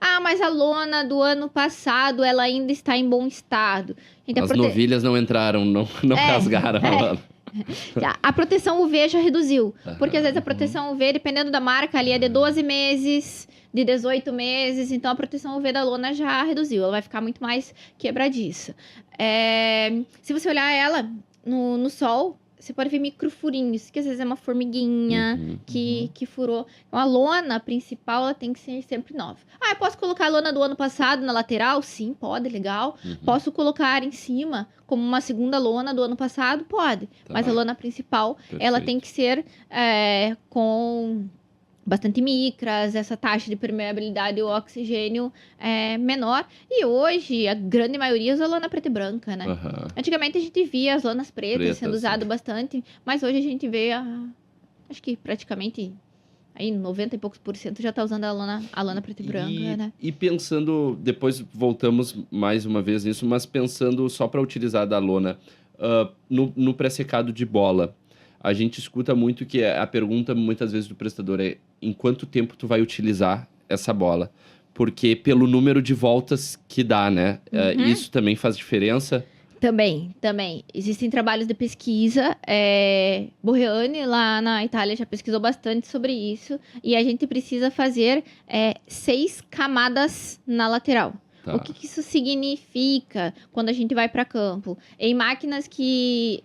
Speaker 3: Ah, mas a lona do ano passado, ela ainda está em bom estado.
Speaker 2: As novilhas não entraram, não rasgaram a lona.
Speaker 3: A proteção UV já reduziu. Porque às vezes a proteção UV, dependendo da marca, ali é de 12 meses, de 18 meses. Então a proteção UV da lona já reduziu. Ela vai ficar muito mais quebradiça. Se você olhar ela no sol, você pode ver microfurinhos, que às vezes é uma formiguinha que furou. Então, a lona principal, ela tem que ser sempre nova. Ah, eu posso colocar a lona do ano passado na lateral? Sim, pode, legal. Posso colocar em cima como uma segunda lona do ano passado? Pode. Mas a lona principal, ela tem que ser com bastante micras, essa taxa de permeabilidade ao oxigênio é menor. E hoje, a grande maioria usa lona preta e branca, né? Antigamente a gente via as lonas pretas sendo usado bastante, mas hoje a gente vê, acho que praticamente aí 90 e poucos % já tá usando a lona preta e branca, né?
Speaker 2: E pensando, depois voltamos mais uma vez nisso, mas pensando só para utilizar da lona, no pré-secado de bola, a gente escuta muito que a pergunta muitas vezes do prestador é em quanto tempo tu vai utilizar essa bola? Porque pelo número de voltas que dá, né? Isso também faz diferença?
Speaker 3: Também. Existem trabalhos de pesquisa. Borreani, lá na Itália, já pesquisou bastante sobre isso. E a gente precisa fazer 6 camadas na lateral. O que isso significa quando a gente vai para campo? Em máquinas que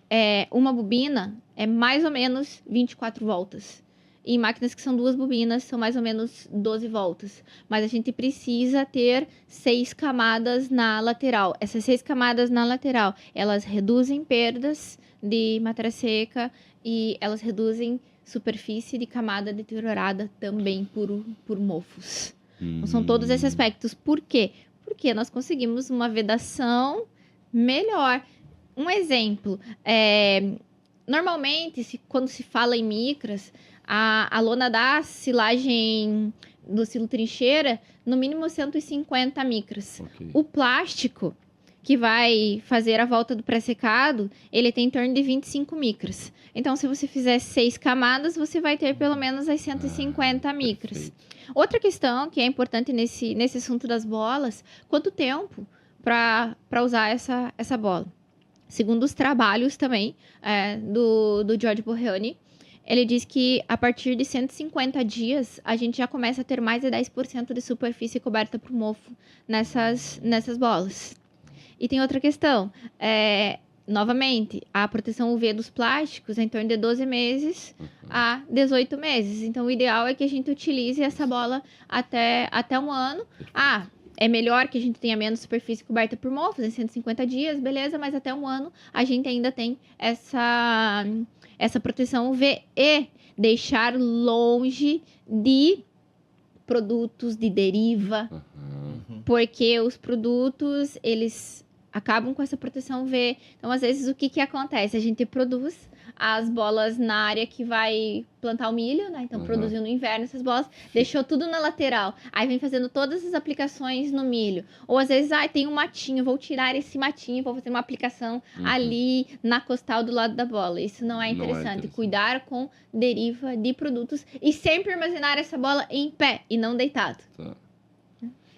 Speaker 3: uma bobina é mais ou menos 24 voltas. Em máquinas que são 2 bobinas, são mais ou menos 12 voltas. Mas a gente precisa ter 6 camadas na lateral. Essas 6 camadas na lateral, elas reduzem perdas de matéria seca e elas reduzem superfície de camada deteriorada também por mofos. Então, são todos esses aspectos. Por quê? Porque nós conseguimos uma vedação melhor. Um exemplo, normalmente, quando se fala em micras, a lona da silagem do silo trincheira, no mínimo 150 micras. O plástico, que vai fazer a volta do pré-secado, ele tem em torno de 25 micras. Então, se você fizer 6 camadas, você vai ter pelo menos as 150 micras.
Speaker 2: Perfeito.
Speaker 3: Outra questão que é importante nesse assunto das bolas, quanto tempo para usar essa bola? Segundo os trabalhos também do George Bohany, ele diz que a partir de 150 dias, a gente já começa a ter mais de 10% de superfície coberta por mofo nessas bolas. E tem outra questão, novamente, a proteção UV dos plásticos é em torno de 12 meses a 18 meses. Então, o ideal é que a gente utilize essa bola até um ano. É melhor que a gente tenha menos superfície coberta por mofos em 150 dias, beleza, mas até um ano a gente ainda tem essa proteção UV e deixar longe de produtos de deriva, porque os produtos, eles acabam com essa proteção UV. Então, às vezes, o que acontece? A gente produz as bolas na área que vai plantar o milho, né? Então, produziu no inverno essas bolas, deixou tudo na lateral. Aí, vem fazendo todas as aplicações no milho. Ou, às vezes, tem um matinho, vou tirar esse matinho, vou fazer uma aplicação ali na costal do lado da bola. Isso não é interessante. Cuidar com deriva de produtos e sempre armazenar essa bola em pé e não deitado.
Speaker 2: Tá.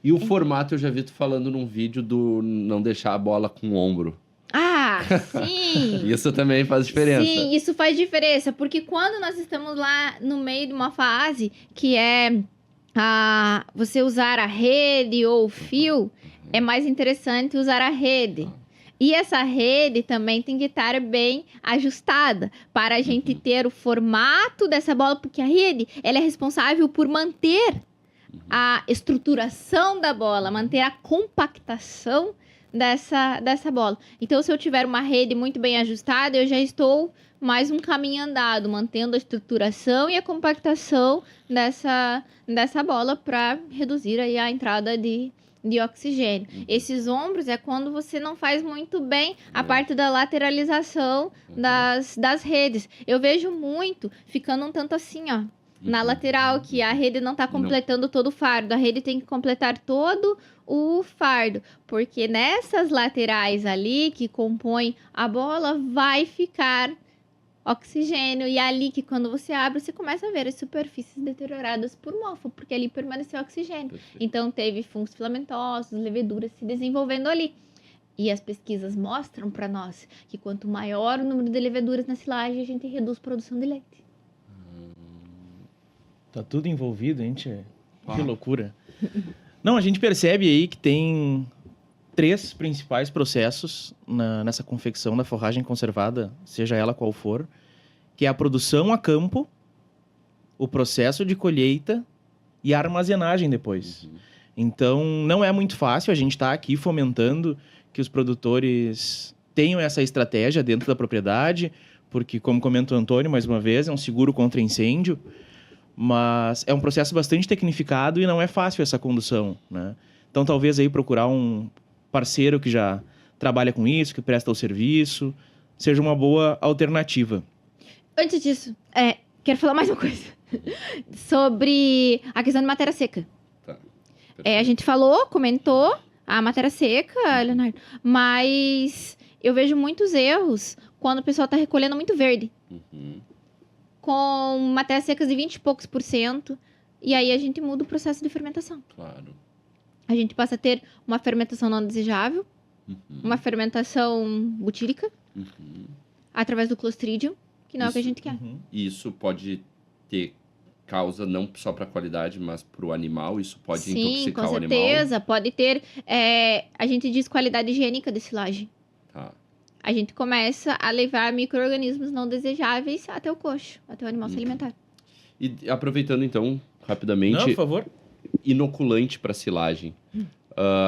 Speaker 2: E o formato, eu já vi tu falando num vídeo do não deixar a bola com o ombro.
Speaker 3: Sim!
Speaker 2: Isso também faz diferença.
Speaker 3: Sim, isso faz diferença, porque quando nós estamos lá no meio de uma fase que é você usar a rede ou o fio, é mais interessante usar a rede. E essa rede também tem que estar bem ajustada para a gente ter o formato dessa bola, porque a rede ela é responsável por manter a estruturação da bola, manter a compactação dessa bola. Então, se eu tiver uma rede muito bem ajustada, eu já estou mais um caminho andado, mantendo a estruturação e a compactação dessa bola para reduzir aí a entrada de oxigênio. Esses ombros é quando você não faz muito bem a parte da lateralização das redes. Eu vejo muito ficando um tanto assim, ó, na lateral, que a rede não está completando todo o fardo. A rede tem que completar todo o fardo, porque nessas laterais ali que compõem a bola vai ficar oxigênio, e é ali que quando você abre, você começa a ver as superfícies deterioradas por mofo, porque ali permaneceu oxigênio.
Speaker 2: Perfeito.
Speaker 3: Então teve fungos filamentosos, leveduras se desenvolvendo ali. E as pesquisas mostram para nós que quanto maior o número de leveduras na silagem, a gente reduz a produção de leite.
Speaker 1: Tá tudo envolvido, gente. Que loucura. Não, a gente percebe aí que tem 3 principais processos nessa confecção da forragem conservada, seja ela qual for, que é a produção a campo, o processo de colheita e a armazenagem depois. Então, não é muito fácil, a gente está aqui fomentando que os produtores tenham essa estratégia dentro da propriedade, porque, como comenta o Antônio, mais uma vez, é um seguro contra incêndio, mas é um processo bastante tecnificado e não é fácil essa condução, né? Então, talvez aí procurar um parceiro que já trabalha com isso, que presta o serviço, seja uma boa alternativa.
Speaker 3: Antes disso, quero falar mais uma coisa. Sobre a questão de matéria seca.
Speaker 2: Tá.
Speaker 3: A gente comentou a matéria seca, Leonardo, mas eu vejo muitos erros quando o pessoal está recolhendo muito verde. Com matérias secas de 20 e poucos %, e aí a gente muda o processo de fermentação.
Speaker 2: Claro.
Speaker 3: A gente passa a ter uma fermentação não desejável, uma fermentação butírica, através do Clostridium, que não é o que a gente quer.
Speaker 2: E isso pode ter causa não só para a qualidade, mas para o animal? Isso pode intoxicar o animal?
Speaker 3: Sim, com certeza. Pode ter... a gente diz qualidade higiênica de silagem.
Speaker 2: Tá.
Speaker 3: A gente começa a levar micro-organismos não desejáveis até o coxo, até o animal se alimentar.
Speaker 2: E aproveitando, então, rapidamente...
Speaker 1: Não, por favor.
Speaker 2: Inoculante para silagem.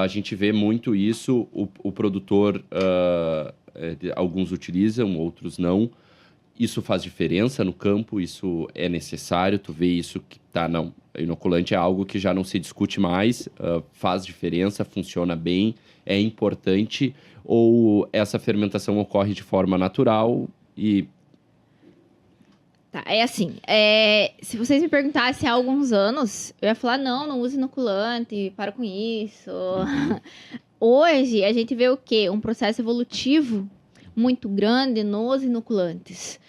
Speaker 2: A gente vê muito isso, o produtor, alguns utilizam, outros não. Isso faz diferença no campo? Isso é necessário? Tu vê isso que não, inoculante é algo que já não se discute mais, faz diferença, funciona bem, é importante, ou essa fermentação ocorre de forma natural e...
Speaker 3: Tá, é assim, se vocês me perguntassem há alguns anos, eu ia falar, não use inoculante, para com isso. Hoje, a gente vê o quê? Um processo evolutivo muito grande nos inoculantes.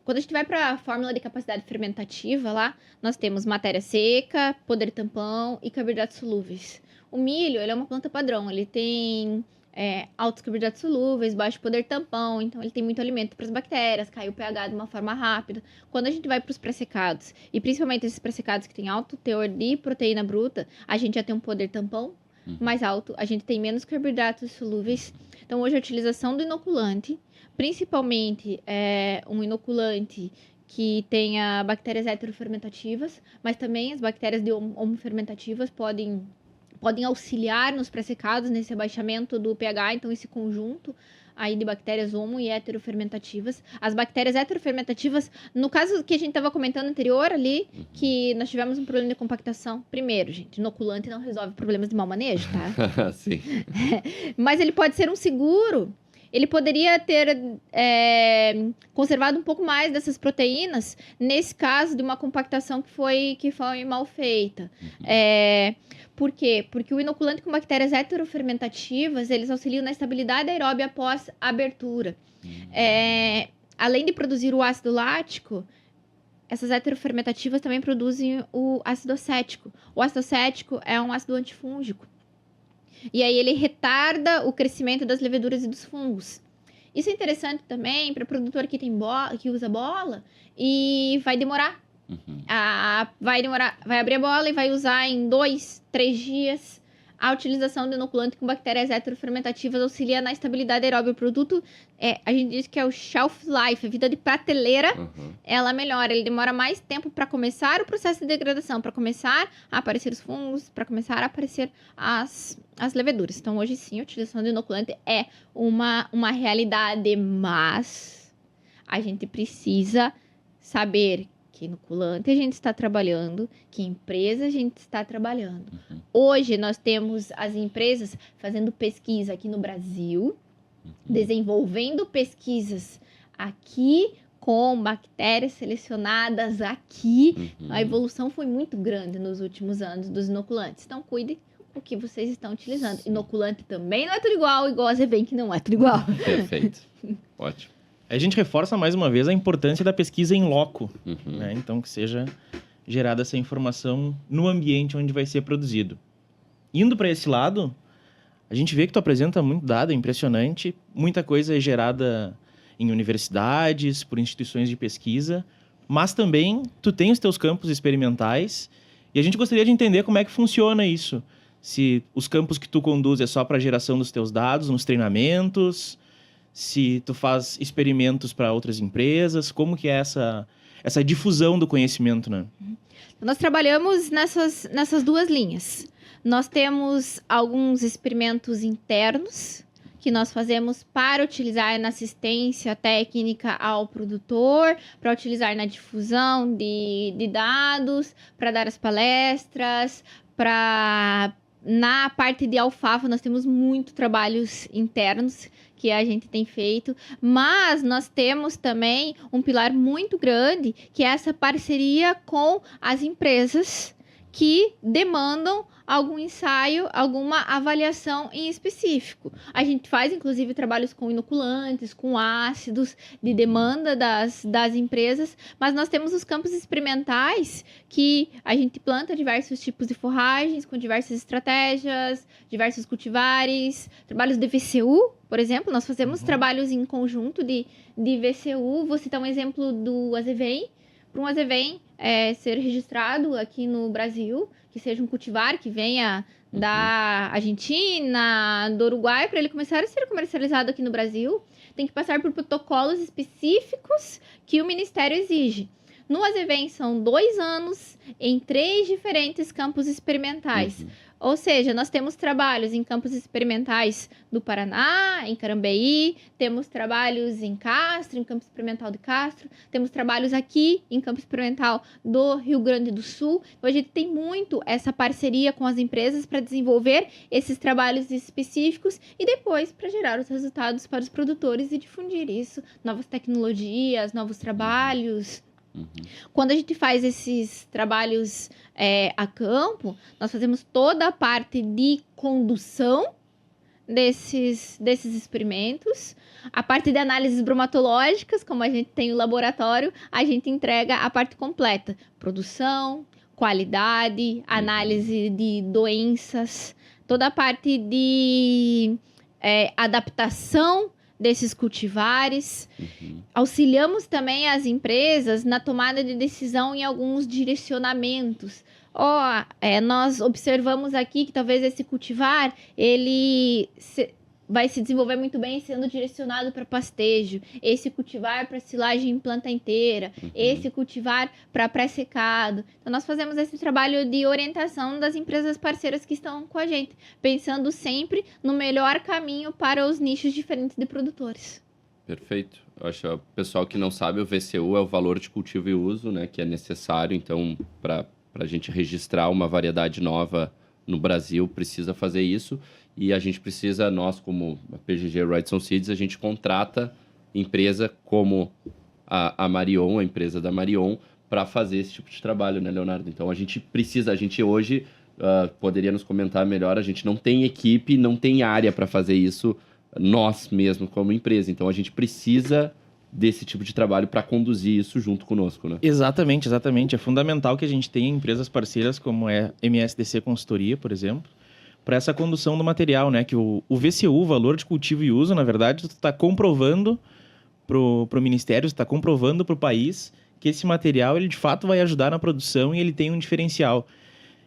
Speaker 3: Quando a gente vai para a fórmula de capacidade fermentativa lá, nós temos matéria seca, poder tampão e carboidratos solúveis. O milho, ele é uma planta padrão, ele tem altos carboidratos solúveis, baixo poder tampão, então ele tem muito alimento para as bactérias, cai o pH de uma forma rápida. Quando a gente vai para os pré-secados, e principalmente esses pré-secados que têm alto teor de proteína bruta, a gente já tem um poder tampão mais alto, a gente tem menos carboidratos solúveis. Então, hoje a utilização do inoculante, principalmente um inoculante que tenha bactérias heterofermentativas, mas também as bactérias de homofermentativas podem auxiliar nos pré-secados, nesse abaixamento do pH, então esse conjunto aí de bactérias homo e heterofermentativas. As bactérias heterofermentativas, no caso que a gente estava comentando anterior ali, que nós tivemos um problema de compactação. Primeiro, gente, inoculante não resolve problemas de mau manejo, tá?
Speaker 2: Sim.
Speaker 3: Mas ele pode ser um seguro. Ele poderia ter conservado um pouco mais dessas proteínas, nesse caso de uma compactação que foi mal feita. Por quê? Porque o inoculante com bactérias heterofermentativas, eles auxiliam na estabilidade aeróbia após abertura. Além de produzir o ácido lático, essas heterofermentativas também produzem o ácido acético. O ácido acético é um ácido antifúngico. E aí ele retarda o crescimento das leveduras e dos fungos. Isso é interessante também para produtor que usa bola e vai demorar. Vai abrir a bola e vai usar em 2, 3 dias. A utilização do inoculante com bactérias heterofermentativas auxilia na estabilidade aeróbica do produto. A gente diz que é o shelf life, a vida de prateleira, ela melhora. Ele demora mais tempo para começar o processo de degradação, para começar a aparecer os fungos, para começar a aparecer as leveduras. Então, hoje sim, a utilização do inoculante é uma realidade, mas a gente precisa saber que inoculante a gente está trabalhando, que empresa a gente está trabalhando. Hoje nós temos as empresas fazendo pesquisa aqui no Brasil, desenvolvendo pesquisas aqui com bactérias selecionadas aqui. A evolução foi muito grande nos últimos anos dos inoculantes. Então, cuide o que vocês estão utilizando. Inoculante também não é tudo igual a Zevem, que não é tudo igual.
Speaker 2: Perfeito. Ótimo.
Speaker 1: A gente reforça mais uma vez a importância da pesquisa em loco, né? Então, que seja gerada essa informação no ambiente onde vai ser produzido. Indo para esse lado, a gente vê que tu apresenta muito dado, é impressionante. Muita coisa é gerada em universidades, por instituições de pesquisa, mas também tu tem os teus campos experimentais e a gente gostaria de entender como é que funciona isso. Se os campos que tu conduz é só para geração dos teus dados, nos treinamentos, se tu faz experimentos para outras empresas, como que é essa difusão do conhecimento, né?
Speaker 3: Nós trabalhamos nessas duas linhas. Nós temos alguns experimentos internos que nós fazemos para utilizar na assistência técnica ao produtor, para utilizar na difusão de dados, para dar as palestras, na parte de alfafa nós temos muitos trabalhos internos que a gente tem feito, mas nós temos também um pilar muito grande, que é essa parceria com as empresas que demandam algum ensaio, alguma avaliação em específico. A gente faz, inclusive, trabalhos com inoculantes, com ácidos de demanda das empresas, mas nós temos os campos experimentais que a gente planta diversos tipos de forragens, com diversas estratégias, diversos cultivares, trabalhos de VCU, por exemplo, nós fazemos trabalhos em conjunto de VCU. Vou citar um exemplo do Azevém. Para um Azevém ser registrado aqui no Brasil, que seja um cultivar que venha da Argentina, do Uruguai, para ele começar a ser comercializado aqui no Brasil, tem que passar por protocolos específicos que o Ministério exige. No Azevém são 2 anos em 3 diferentes campos experimentais. Ou seja, nós temos trabalhos em campos experimentais do Paraná, em Carambeí, temos trabalhos em Castro, em campo experimental de Castro, temos trabalhos aqui em campo experimental do Rio Grande do Sul. Então, a gente tem muito essa parceria com as empresas para desenvolver esses trabalhos específicos e depois para gerar os resultados para os produtores e difundir isso, novas tecnologias, novos trabalhos.
Speaker 2: Uhum.
Speaker 3: Quando a gente faz esses trabalhos a campo, nós fazemos toda a parte de condução desses experimentos. A parte de análises bromatológicas, como a gente tem o laboratório, a gente entrega a parte completa. Produção, qualidade, análise de doenças, toda a parte de adaptação desses cultivares.
Speaker 2: Uhum.
Speaker 3: Auxiliamos também as empresas na tomada de decisão em alguns direcionamentos. Nós observamos aqui que talvez esse cultivar, ele vai se desenvolver muito bem sendo direcionado para pastejo. Esse cultivar para silagem em planta inteira.
Speaker 2: Uhum.
Speaker 3: Esse cultivar para pré-secado. Então, nós fazemos esse trabalho de orientação das empresas parceiras que estão com a gente, pensando sempre no melhor caminho para os nichos diferentes de produtores.
Speaker 2: Perfeito. Eu acho que o pessoal que não sabe, o VCU é o valor de cultivo e uso, né, que é necessário. Então, para a gente registrar uma variedade nova no Brasil, precisa fazer isso. E a gente precisa, nós como a PGG Wrightson Seeds, a gente contrata empresa como a Marion, a empresa da Marion, para fazer esse tipo de trabalho, né, Leonardo? Então, a gente hoje, poderia nos comentar melhor, a gente não tem equipe, não tem área para fazer isso nós mesmos como empresa. Então, a gente precisa desse tipo de trabalho para conduzir isso junto conosco, né?
Speaker 1: Exatamente. É fundamental que a gente tenha empresas parceiras como é MSDC Consultoria, por exemplo, para essa condução do material, né? Que o VCU, o valor de cultivo e uso, na verdade, tu está comprovando pro Ministério, está comprovando para o país que esse material, ele de fato vai ajudar na produção e ele tem um diferencial.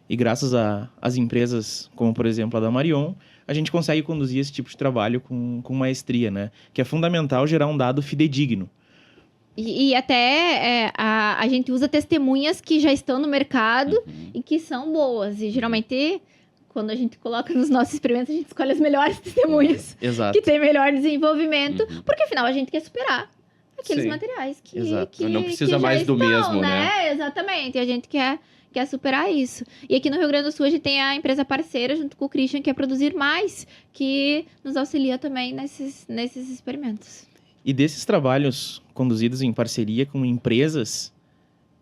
Speaker 1: E graças às empresas, como por exemplo a da Marion, a gente consegue conduzir esse tipo de trabalho com maestria, né? Que é fundamental gerar um dado fidedigno.
Speaker 3: E até a gente usa testemunhas que já estão no mercado e que são boas. E geralmente, quando a gente coloca nos nossos experimentos, a gente escolhe as melhores testemunhas
Speaker 1: Exato.
Speaker 3: que têm melhor desenvolvimento, porque afinal a gente quer superar aqueles materiais que
Speaker 2: não precisa
Speaker 3: que
Speaker 2: mais
Speaker 3: já
Speaker 2: do
Speaker 3: estão,
Speaker 2: mesmo, né?
Speaker 3: Exatamente. A gente quer superar isso. E aqui no Rio Grande do Sul, a gente tem a empresa parceira, junto com o Christian, que é Produzir Mais, que nos auxilia também nesses experimentos.
Speaker 1: E desses trabalhos conduzidos em parceria com empresas,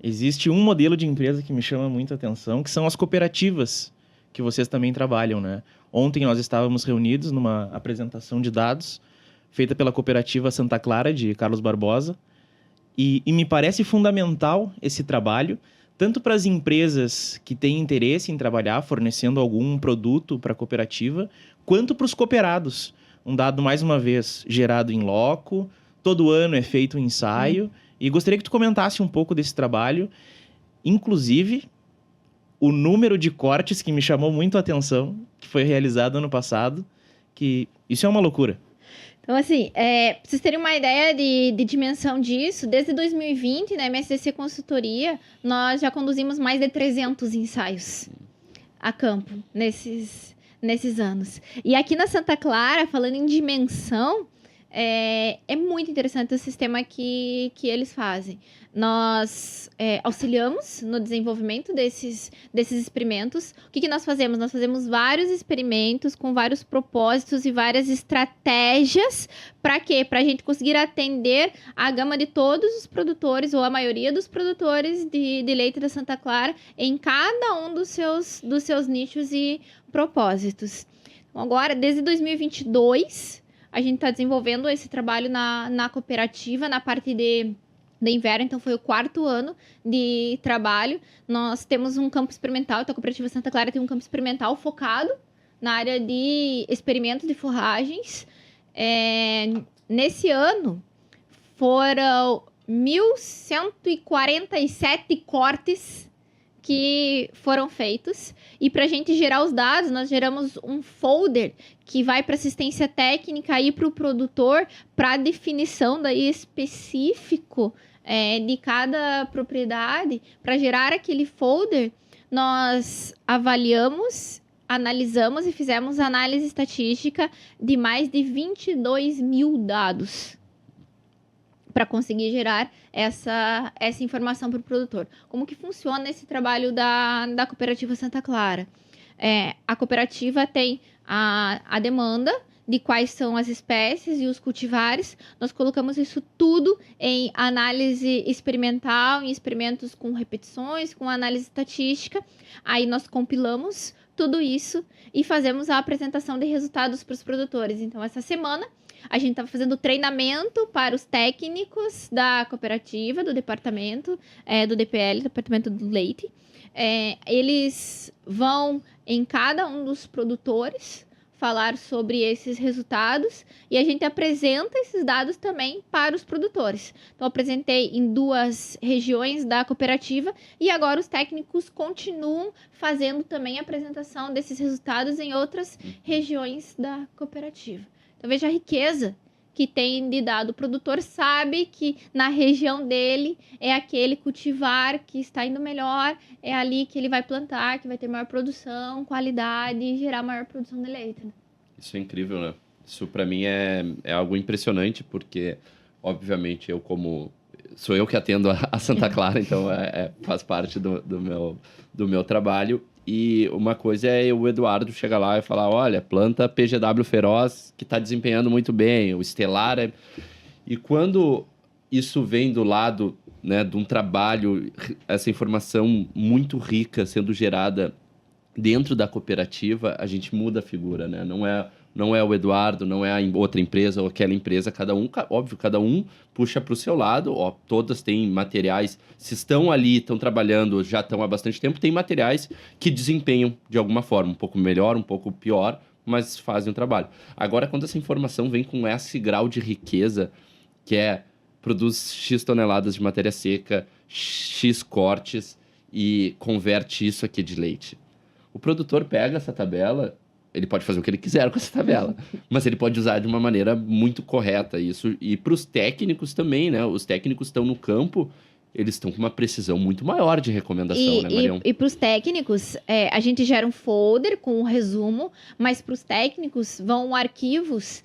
Speaker 1: existe um modelo de empresa que me chama muito a atenção, que são as cooperativas, que vocês também trabalham, né? Ontem nós estávamos reunidos numa apresentação de dados, feita pela cooperativa Santa Clara, de Carlos Barbosa, e me parece fundamental esse trabalho, tanto para as empresas que têm interesse em trabalhar fornecendo algum produto para a cooperativa, quanto para os cooperados. Um dado, mais uma vez, gerado em loco, todo ano é feito um ensaio, e gostaria que tu comentasse um pouco desse trabalho, inclusive o número de cortes que me chamou muito a atenção, que foi realizado ano passado, que isso é uma loucura.
Speaker 3: Então, assim, pra vocês terem uma ideia de dimensão disso, desde 2020, na MSDC Consultoria, nós já conduzimos mais de 300 ensaios a campo nesses anos. E aqui na Santa Clara, falando em dimensão, é muito interessante o sistema que eles fazem. Nós auxiliamos no desenvolvimento desses experimentos. O que nós fazemos? Nós fazemos vários experimentos com vários propósitos e várias estratégias. Para quê? Para a gente conseguir atender a gama de todos os produtores, ou a maioria dos produtores de leite da Santa Clara, em cada um dos seus nichos e propósitos. Então, agora, desde 2022... a gente está desenvolvendo esse trabalho na cooperativa, na parte de inverno, então foi o 4º ano de trabalho. Nós temos um campo experimental, então a cooperativa Santa Clara tem um campo experimental focado na área de experimentos de forragens. Nesse ano, foram 1.147 cortes que foram feitos. E para a gente gerar os dados, nós geramos um folder que vai para assistência técnica e para o produtor, para definição daí específico de cada propriedade. Para gerar aquele folder, nós avaliamos, analisamos e fizemos análise estatística de mais de 22 mil dados para conseguir gerar essa informação para o produtor. Como que funciona esse trabalho da Cooperativa Santa Clara? A cooperativa tem a demanda de quais são as espécies e os cultivares. Nós colocamos isso tudo em análise experimental, em experimentos com repetições, com análise estatística. Aí nós compilamos tudo isso e fazemos a apresentação de resultados para os produtores. Então, essa semana, a gente estava fazendo treinamento para os técnicos da cooperativa, do departamento do DPL, Departamento do Leite. Eles vão em cada um dos produtores falar sobre esses resultados e a gente apresenta esses dados também para os produtores. Então, apresentei em 2 regiões da cooperativa e agora os técnicos continuam fazendo também a apresentação desses resultados em outras regiões da cooperativa. Então, veja a riqueza que tem de dado. O produtor sabe que na região dele é aquele cultivar que está indo melhor, é ali que ele vai plantar, que vai ter maior produção, qualidade e gerar maior produção de leite. Né?
Speaker 2: Isso é incrível, né? Isso para mim é algo impressionante, porque, obviamente, sou eu que atendo a Santa Clara, então faz parte do meu trabalho. E uma coisa é o Eduardo chegar lá e falar, olha, planta PGW Feroz, que está desempenhando muito bem, o Estelar. E quando isso vem do lado, né, de um trabalho, essa informação muito rica sendo gerada dentro da cooperativa, a gente muda a figura, né? Não é o Eduardo, não é a outra empresa ou aquela empresa, cada um puxa para o seu lado, todas têm materiais, se estão ali, estão trabalhando, já estão há bastante tempo, tem materiais que desempenham de alguma forma, um pouco melhor, um pouco pior, mas fazem o trabalho. Agora, quando essa informação vem com esse grau de riqueza, que produz X toneladas de matéria seca, X cortes e converte isso aqui de leite. O produtor pega essa tabela, ele pode fazer o que ele quiser com essa tabela, mas ele pode usar de uma maneira muito correta isso. E para os técnicos também, né? Os técnicos estão no campo, eles estão com uma precisão muito maior de recomendação, né, Marião?
Speaker 3: E para os técnicos, a gente gera um folder com um resumo, mas para os técnicos vão arquivos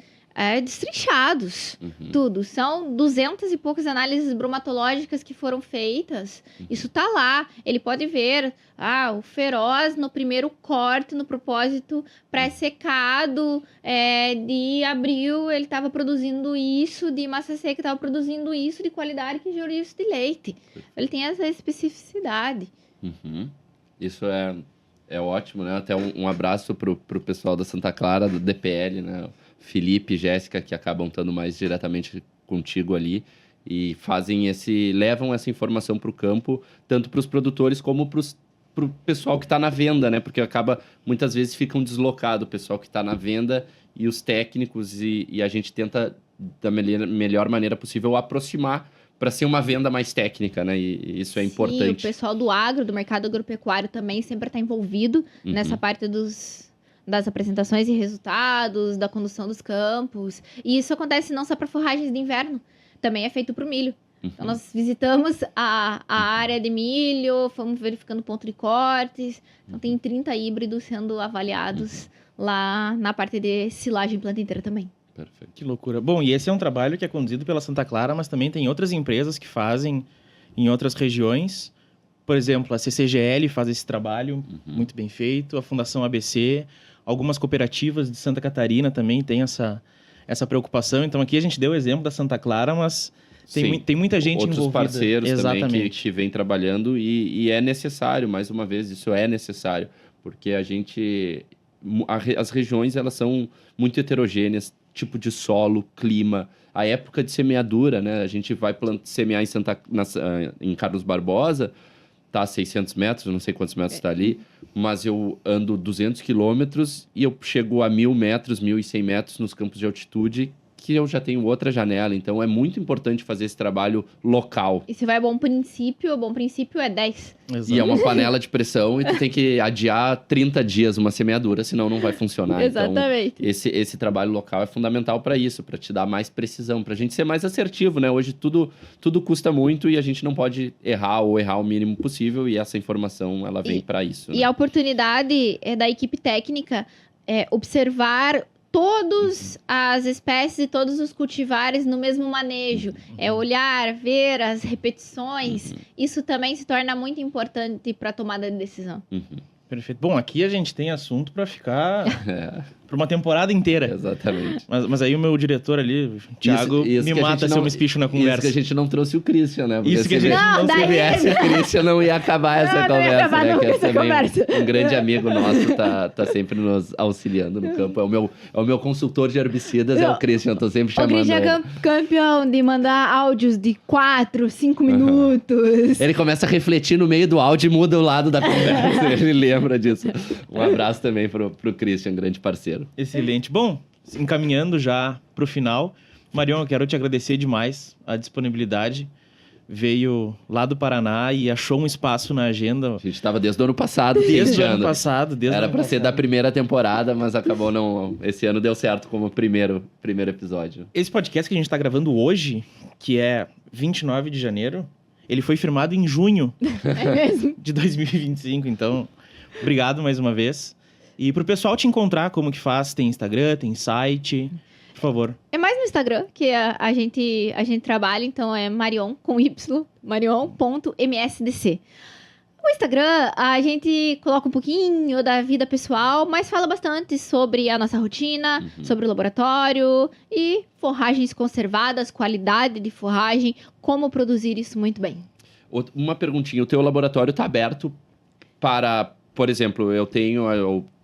Speaker 3: destrinchados, tudo. São 200 e poucas análises bromatológicas que foram feitas. Isso tá lá. Ele pode ver, o feroz no primeiro corte, no propósito pré-secado de abril, ele estava produzindo isso, de massa seca estava produzindo isso, de qualidade que gerou isso de leite. Ele tem essa especificidade.
Speaker 2: Isso é ótimo, né? Até um abraço pro pessoal da Santa Clara, do DPL, né? Felipe e Jéssica, que acabam estando mais diretamente contigo ali e levam essa informação para o campo, tanto para os produtores como para o pessoal que está na venda, né? Porque muitas vezes ficam deslocado o pessoal que está na venda e os técnicos e a gente tenta, da melhor maneira possível, aproximar para ser uma venda mais técnica, né? E isso é importante.
Speaker 3: E o pessoal do agro, do mercado agropecuário também sempre está envolvido nessa parte das apresentações e resultados, da condução dos campos. E isso acontece não só para forragens de inverno, também é feito para o milho. Então, nós visitamos a área de milho, fomos verificando o ponto de cortes. Então, tem 30 híbridos sendo avaliados lá na parte de silagem planta inteira também.
Speaker 2: Perfeito.
Speaker 1: Que loucura. Bom, e esse é um trabalho que é conduzido pela Santa Clara, mas também tem outras empresas que fazem em outras regiões. Por exemplo, a CCGL faz esse trabalho muito bem feito, a Fundação ABC, algumas cooperativas de Santa Catarina também têm essa preocupação. Então, aqui a gente deu o exemplo da Santa Clara, mas tem muita gente
Speaker 2: outros
Speaker 1: envolvida.
Speaker 2: Outros parceiros
Speaker 1: Exatamente.
Speaker 2: também que vem trabalhando e é necessário, mais uma vez, isso é necessário, porque as regiões elas são muito heterogêneas, tipo de solo, clima, a época de semeadura, né? A gente vai semear em Carlos Barbosa, tá a 600 metros, eu não sei quantos metros está ali, mas eu ando 200 quilômetros e eu chego a 1.000 metros, 1.100 metros nos campos de altitude, que eu já tenho outra janela. Então, é muito importante fazer esse trabalho local.
Speaker 3: E se vai bom princípio é 10.
Speaker 1: Exato.
Speaker 2: E é uma panela de pressão e tu tem que adiar 30 dias uma semeadura, senão não vai funcionar.
Speaker 3: Exatamente.
Speaker 2: Então, esse trabalho local é fundamental para isso, para te dar mais precisão, para a gente ser mais assertivo, né? Hoje tudo custa muito e a gente não pode errar ou errar o mínimo possível e essa informação, ela vem para isso.
Speaker 3: E
Speaker 2: né?
Speaker 3: a oportunidade da equipe técnica observar todas as espécies e todos os cultivares no mesmo manejo. Olhar, ver as repetições. Isso também se torna muito importante para a tomada de decisão.
Speaker 1: Perfeito. Bom, aqui a gente tem assunto para ficar Por uma temporada inteira.
Speaker 2: Exatamente.
Speaker 1: Mas aí o meu diretor ali, o Thiago,
Speaker 2: Isso
Speaker 1: me
Speaker 2: que a
Speaker 1: mata
Speaker 2: gente
Speaker 1: se eu
Speaker 2: não-
Speaker 1: me espicho na
Speaker 2: Isso
Speaker 1: conversa.
Speaker 2: que a gente não trouxe o Christian, né? Porque
Speaker 1: Isso que a
Speaker 2: se
Speaker 1: gente
Speaker 3: Não,
Speaker 1: não
Speaker 3: daí-
Speaker 2: se viesse o Christian, não ia acabar essa
Speaker 3: Não ia
Speaker 2: conversa,
Speaker 3: acabar
Speaker 2: né?
Speaker 3: nunca
Speaker 2: Que é
Speaker 3: essa
Speaker 2: também
Speaker 3: conversa.
Speaker 2: um grande amigo nosso, tá sempre nos auxiliando no campo. É o meu consultor de herbicidas, é o Christian, tô sempre
Speaker 3: O
Speaker 2: chamando
Speaker 3: Christian é
Speaker 2: ele.
Speaker 3: campeão de mandar áudios de 4, 5 minutos.
Speaker 2: Ele começa a refletir no meio do áudio e muda o lado da conversa. Ele lembra disso. Um abraço também pro Christian, grande parceiro.
Speaker 1: Excelente. Bom, encaminhando já pro final, Marion, eu quero te agradecer demais a disponibilidade. Veio lá do Paraná e achou um espaço na agenda
Speaker 2: A gente tava desde o ano passado
Speaker 1: desde o ano
Speaker 2: testando.
Speaker 1: passado.
Speaker 2: Era pra ser da primeira temporada, mas acabou não... Esse ano deu certo como primeiro episódio.
Speaker 1: Esse podcast que a gente tá gravando hoje, que é 29 de janeiro, ele foi firmado em junho
Speaker 3: É mesmo?
Speaker 1: de 2025, então obrigado mais uma vez. E pro pessoal te encontrar, como que faz? Tem Instagram, tem site, por favor.
Speaker 3: É mais no Instagram que a gente trabalha, então é Marion com Y, marion.msdc. No Instagram, a gente coloca um pouquinho da vida pessoal, mas fala bastante sobre a nossa rotina, sobre o laboratório e forragens conservadas, qualidade de forragem, como produzir isso muito bem.
Speaker 2: Uma perguntinha, o teu laboratório tá aberto para, por exemplo, eu tenho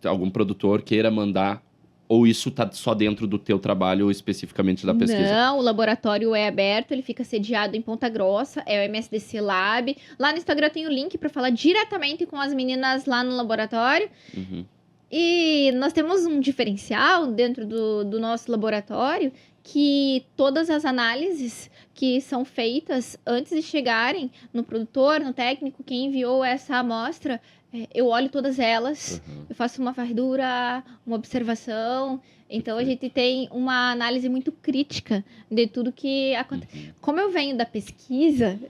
Speaker 2: algum produtor queira mandar, ou isso tá só dentro do teu trabalho especificamente da pesquisa?
Speaker 3: Não, o laboratório é aberto, ele fica sediado em Ponta Grossa, é o MSDC Lab. Lá no Instagram tem o link para falar diretamente com as meninas lá no laboratório.
Speaker 2: Uhum.
Speaker 3: E nós temos um diferencial dentro do nosso laboratório, que todas as análises que são feitas antes de chegarem no produtor, no técnico, quem enviou essa amostra, eu olho todas elas, eu faço uma varredura, uma observação. Então, a gente tem uma análise muito crítica de tudo que acontece. Como eu venho da pesquisa,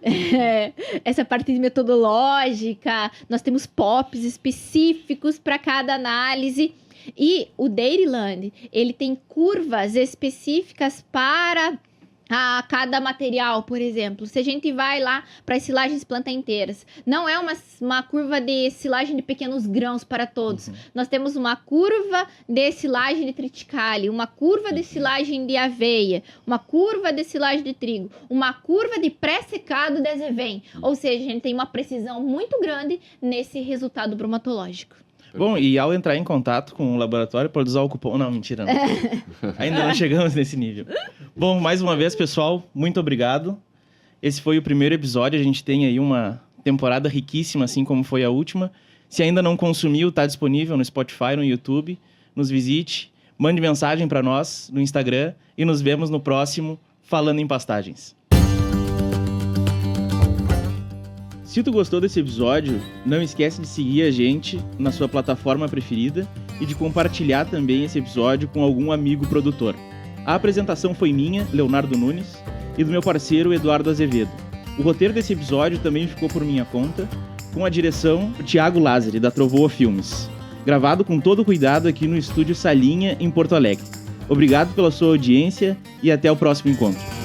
Speaker 3: essa parte metodológica, nós temos POPs específicos para cada análise. E o Dairyland, ele tem curvas específicas para a cada material, por exemplo. Se a gente vai lá para as silagens planta inteiras, não é uma curva de silagem de pequenos grãos para todos. Nós temos uma curva de silagem de triticale, uma curva de silagem de aveia, uma curva de silagem de trigo, uma curva de pré-secado de azevém. Ou seja, a gente tem uma precisão muito grande nesse resultado bromatológico.
Speaker 1: Bom, e ao entrar em contato com o laboratório, pode usar o cupom... Não, mentira, não. Ainda não chegamos nesse nível. Bom, mais uma vez, pessoal, muito obrigado. Esse foi o primeiro episódio. A gente tem aí uma temporada riquíssima, assim como foi a última. Se ainda não consumiu, está disponível no Spotify, no YouTube. Nos visite, mande mensagem para nós no Instagram e nos vemos no próximo Falando em Pastagens. Se tu gostou desse episódio, não esquece de seguir a gente na sua plataforma preferida e de compartilhar também esse episódio com algum amigo produtor. A apresentação foi minha, Leonardo Nunes, e do meu parceiro Eduardo Azevedo. O roteiro desse episódio também ficou por minha conta, com a direção do Thiago Lázari, da Trovoa Filmes. Gravado com todo cuidado aqui no estúdio Salinha, em Porto Alegre. Obrigado pela sua audiência e até o próximo encontro.